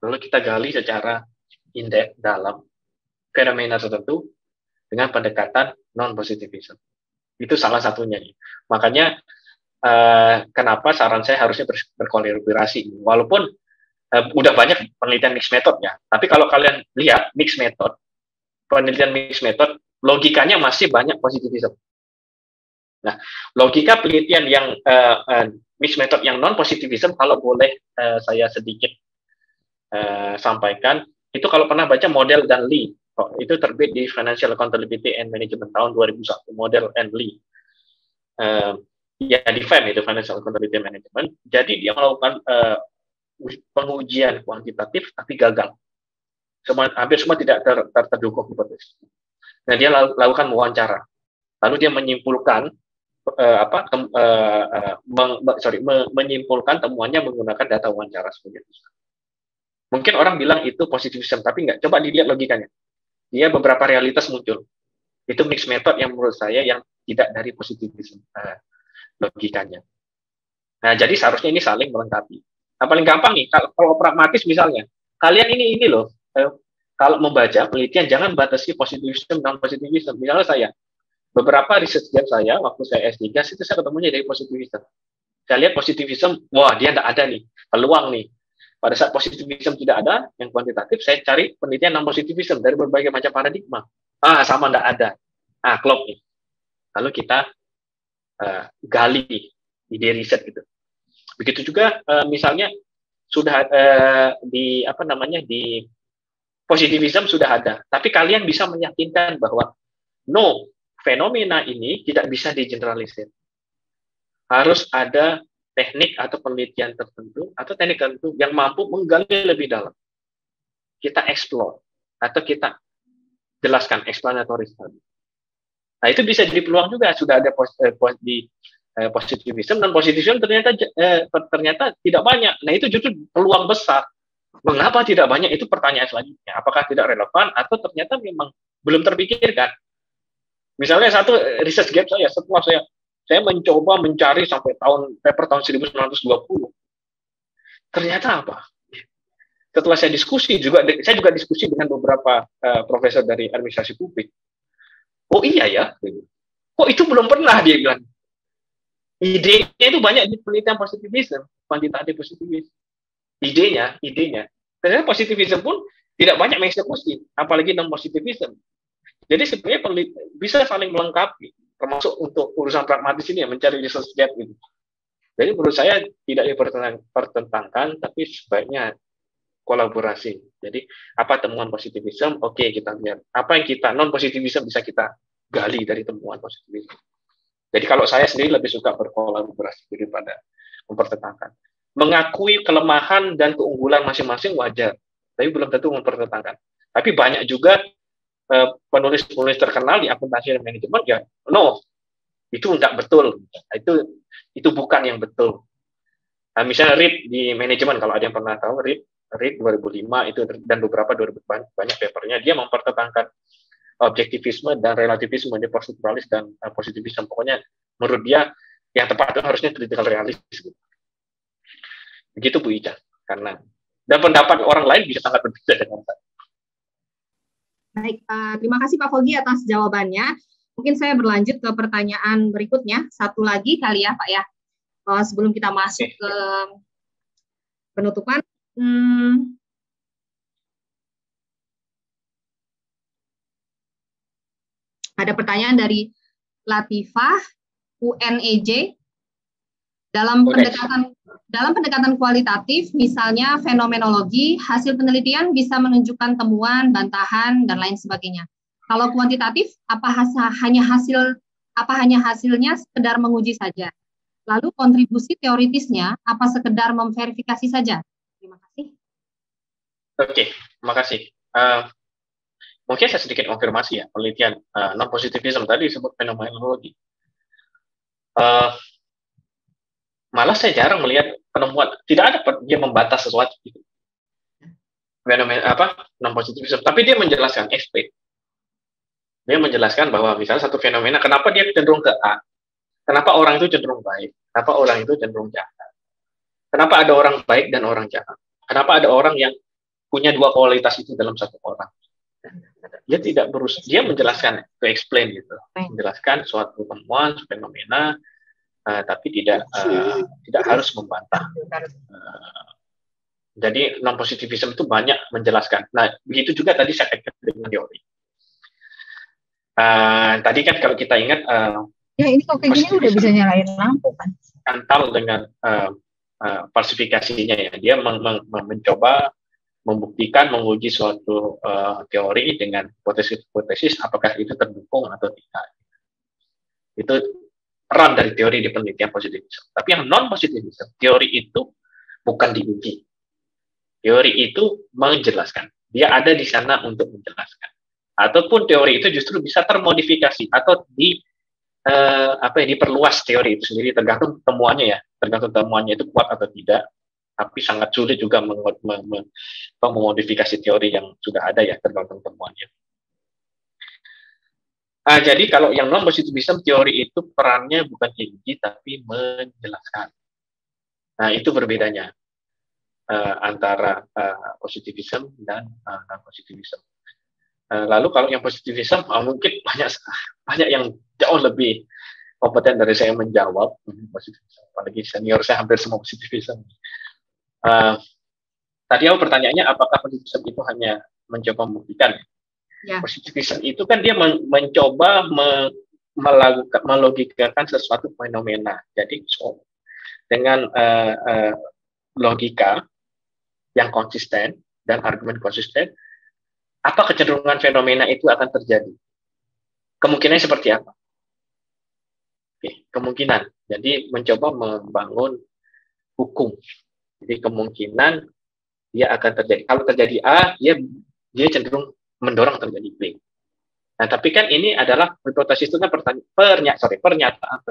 lalu kita gali secara in-depth dalam fenomena tertentu dengan pendekatan non-positivism. Itu salah satunya. Makanya kenapa saran saya harusnya berkolaborasi, walaupun udah banyak penelitian mixed method ya, tapi kalau kalian lihat mixed method, penelitian mixed method, logikanya masih banyak positivism. Nah, logika penelitian yang mixed method yang non-positivism, kalau boleh saya sedikit sampaikan, itu kalau pernah baca Model dan Lee, itu terbit di Financial Accountability and Management tahun 2001, Model and Lee. Ya di FAM itu Financial Accountability and Management. Jadi dia melakukan pengujian kuantitatif tapi gagal. Hampir semua tidak terdukung hipotesis. Nah, dia lakukan wawancara. Lalu dia menyimpulkan menyimpulkan temuannya menggunakan data wawancara seperti itu. Mungkin orang bilang itu positivism, tapi enggak. Coba dilihat logikanya. Dia beberapa realitas muncul. Itu mixed method yang menurut saya yang tidak dari positivism logikanya. Nah, jadi seharusnya ini saling melengkapi. Nah, paling gampang nih, kalau pragmatis misalnya, kalian ini loh, kalau membaca penelitian jangan batasi positivism dan positivism. Misalnya saya, beberapa riset saya waktu saya S3 itu saya ketemunya dari positivism. Saya lihat positivism, wah dia tidak ada nih, peluang nih. Pada saat positivism tidak ada, yang kuantitatif, saya cari penelitian non positivism dari berbagai macam paradigma. Sama tidak ada. Klop nih. Lalu kita gali ide riset gitu. Begitu juga misalnya sudah di positivism sudah ada, tapi kalian bisa meyakinkan bahwa fenomena ini tidak bisa digeneralisir. Harus ada teknik atau penelitian tertentu atau teknik tertentu yang mampu menggali lebih dalam. Kita explore atau kita jelaskan explanatory study. Nah, itu bisa jadi peluang juga. Sudah ada di positivism dan positivism ternyata tidak banyak. Nah, itu justru peluang besar. Mengapa tidak banyak? Itu pertanyaan selanjutnya. Apakah tidak relevan atau ternyata memang belum terpikirkan? Misalnya satu research gap saya, setelah saya mencoba mencari sampai paper tahun 1920. Ternyata apa? Setelah saya diskusi saya juga diskusi dengan beberapa profesor dari administrasi publik. Oh iya ya, kok itu belum pernah dia bilang. Idenya itu banyak di penelitian positivism, kuantitatif positivism. Idenya. Ternyata positivism pun tidak banyak mengeksekusi, apalagi non-positivism. Jadi sebenarnya bisa saling melengkapi, termasuk untuk urusan pragmatis ini ya, mencari research gap gitu. Jadi menurut saya tidak dipertentangkan, tapi sebaiknya kolaborasi. Jadi apa temuan positivism? Oke, kita lihat. Apa yang kita non-positivism bisa kita gali dari temuan positivism. Jadi kalau saya sendiri lebih suka berkolaborasi daripada mempertentangkan. Mengakui kelemahan dan keunggulan masing-masing wajar, tapi belum tentu mempertentangkan. Tapi banyak juga penulis-penulis terkenal di akuntansi dan manajemen ya, itu tidak betul. Itu bukan yang betul. Misalnya RIP di manajemen, kalau ada yang pernah tahu RIP, Reed 2005 itu, dan beberapa 2000 banyak papernya, dia mempertentangkan objektivisme dan relativisme, dia poststrukturalis dan positivisme. Pokoknya menurut dia yang tepat itu harusnya critical realist gitu. Begitu Bu Ica. Karena dan pendapat orang lain bisa sangat berbeda dengan saya. Baik, terima kasih Pak Fogi atas jawabannya. Mungkin saya berlanjut ke pertanyaan berikutnya. Satu lagi kali ya Pak ya, sebelum kita masuk ke penutupan. Ada pertanyaan dari Latifah UNEJ. Dalam pendekatan kualitatif, misalnya fenomenologi, hasil penelitian bisa menunjukkan temuan, bantahan, dan lain sebagainya. Kalau kuantitatif, apa hanya hasilnya sekedar menguji saja? Lalu kontribusi teoritisnya, apa sekedar memverifikasi saja? Terima kasih. Oke, terima kasih. Mungkin saya sedikit konfirmasi ya, penelitian non-positivism tadi disebut fenomenologi. Malah saya jarang melihat penemuan, tidak ada dia membatas sesuatu gitu. Fenomena non-positivism, tapi dia menjelaskan SP. Dia menjelaskan bahwa misalnya satu fenomena, kenapa dia cenderung ke A? Kenapa orang itu cenderung baik? Kenapa orang itu cenderung jahat? Kenapa ada orang baik dan orang jahat? Kenapa ada orang yang punya dua kualitas itu dalam satu orang? Dia tidak berusaha, dia menjelaskan, to explain gitu, menjelaskan suatu temuan, fenomena, tapi tidak harus membantah. Jadi non-positivism itu banyak menjelaskan. Nah, begitu juga tadi saya kaitkan dengan teori. Tadi kan kalau kita ingat, ya ini kok kayak gini udah bisa nyalain lampu kan? Kental dengan falsifikasinya ya. Dia mencoba membuktikan, menguji suatu teori dengan hipotesis apakah itu terdukung atau tidak. Itu peran dari teori di penelitian positivisme. Tapi yang non-positivisme, teori itu bukan diuji. Teori itu menjelaskan. Dia ada di sana untuk menjelaskan. Ataupun teori itu justru bisa termodifikasi atau diperluas teori itu sendiri, tergantung temuannya ya. Tergantung temuannya itu kuat atau tidak. Tapi sangat sulit juga memodifikasi teori yang sudah ada ya, tergantung temuannya. Jadi kalau yang non-positivism, teori itu perannya bukan diuji tapi menjelaskan. Nah, itu berbedanya antara positivism dan non-positivism. Lalu kalau yang positivism, mungkin banyak yang jauh lebih kompeten dari saya menjawab positivism. Apalagi senior saya hampir semua positivism. Tadi pertanyaannya, apakah positivism itu hanya mencoba membuktikan? Ya. Positivism itu kan dia mencoba melogikakan sesuatu fenomena. Jadi dengan logika yang konsisten dan argumen konsisten, apa kecenderungan fenomena itu akan terjadi? Kemungkinannya seperti apa? Oke, kemungkinan. Jadi mencoba membangun hukum. Jadi kemungkinan dia akan terjadi. Kalau terjadi A, dia cenderung mendorong terjadi B. Nah, tapi kan ini adalah hipotesis itu kan pernyataan.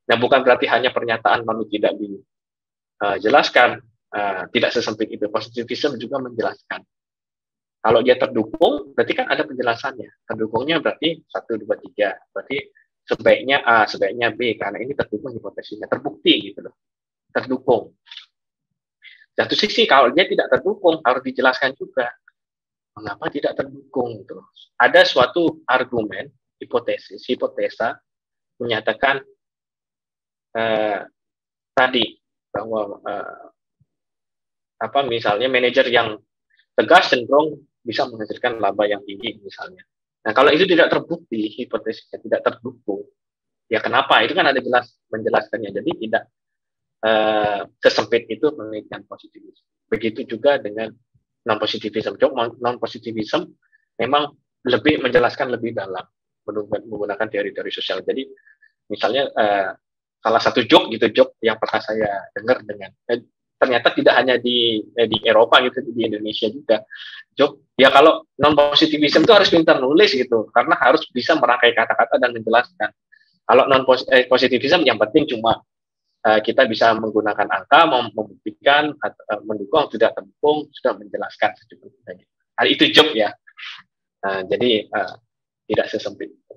Nah, bukan berarti hanya pernyataan lalu tidak dijelaskan, tidak sesempit itu. Positivism juga menjelaskan. Kalau dia terdukung, berarti kan ada penjelasannya. Terdukungnya berarti 1, 2, 3. Berarti sebaiknya A, sebaiknya B, karena ini terdukung hipotesisnya. Terbukti gitu loh. Terdukung. Satu sisi, kalau dia tidak terdukung, harus dijelaskan juga. Mengapa tidak terdukung? Gitu. Ada suatu argumen, hipotesa, menyatakan tadi, bahwa misalnya manajer yang tegas cenderung bisa menghasilkan laba yang tinggi misalnya. Nah, kalau itu tidak terbukti, hipotesisnya tidak terdukung, ya kenapa? Itu kan ada jelas menjelaskannya. Jadi tidak sesempit itu penelitian positivisme. Begitu juga dengan non-positivism. Non-positivism memang lebih menjelaskan lebih dalam menggunakan teori-teori sosial. Jadi misalnya salah satu joke yang pernah saya dengar dengan ternyata tidak hanya di Eropa gitu, di Indonesia juga. Joke ya, kalau non-positivism itu harus pintar nulis gitu, karena harus bisa merangkai kata-kata dan menjelaskan. Kalau non-positivism yang penting cuma kita bisa menggunakan angka, membuktikan, mendukung, tidak mendukung, sudah menjelaskan secukupnya. Itu job ya. Jadi tidak sesempit itu.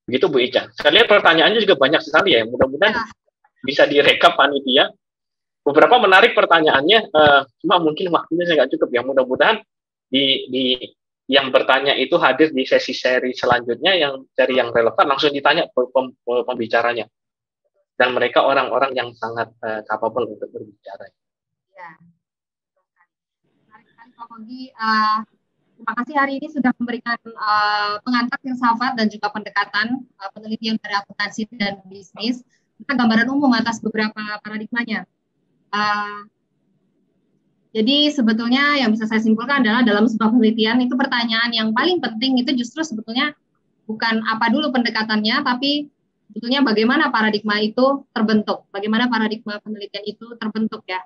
Begitu Bu Ica. Saya lihat pertanyaannya juga banyak sekali ya. Mudah-mudahan bisa direkap panitia. Beberapa menarik pertanyaannya, cuma mungkin waktunya saya nggak cukup ya. Mudah-mudahan di yang bertanya itu hadir di sesi-seri selanjutnya yang dari yang relevan langsung ditanya pembicaranya. Dan mereka orang-orang yang sangat capable untuk berbicara. Ya. Pak Kogi, terima kasih hari ini sudah memberikan pengantar filsafat dan juga pendekatan penelitian dari akuntansi dan bisnis. Kita gambaran umum atas beberapa paradigmanya. Jadi sebetulnya yang bisa saya simpulkan adalah dalam sebuah penelitian itu pertanyaan yang paling penting itu justru sebetulnya bukan apa dulu pendekatannya, tapi sebetulnya bagaimana paradigma itu terbentuk, bagaimana paradigma penelitian itu terbentuk ya.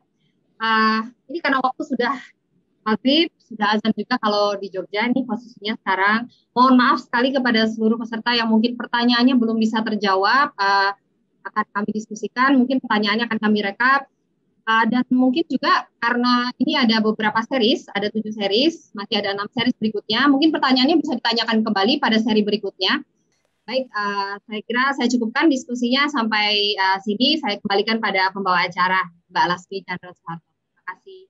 Ini karena waktu sudah maghrib, sudah azan juga kalau di Jogja ini posisinya sekarang. Mohon maaf sekali kepada seluruh peserta yang mungkin pertanyaannya belum bisa terjawab, akan kami diskusikan, mungkin pertanyaannya akan kami rekap. Dan mungkin juga karena ini ada beberapa series, ada 7 series, masih ada 6 series berikutnya, mungkin pertanyaannya bisa ditanyakan kembali pada seri berikutnya. Baik, saya kira saya cukupkan diskusinya sampai sini, saya kembalikan pada pembawa acara, Mbak Lasmi Chandra Soeharto. Terima kasih.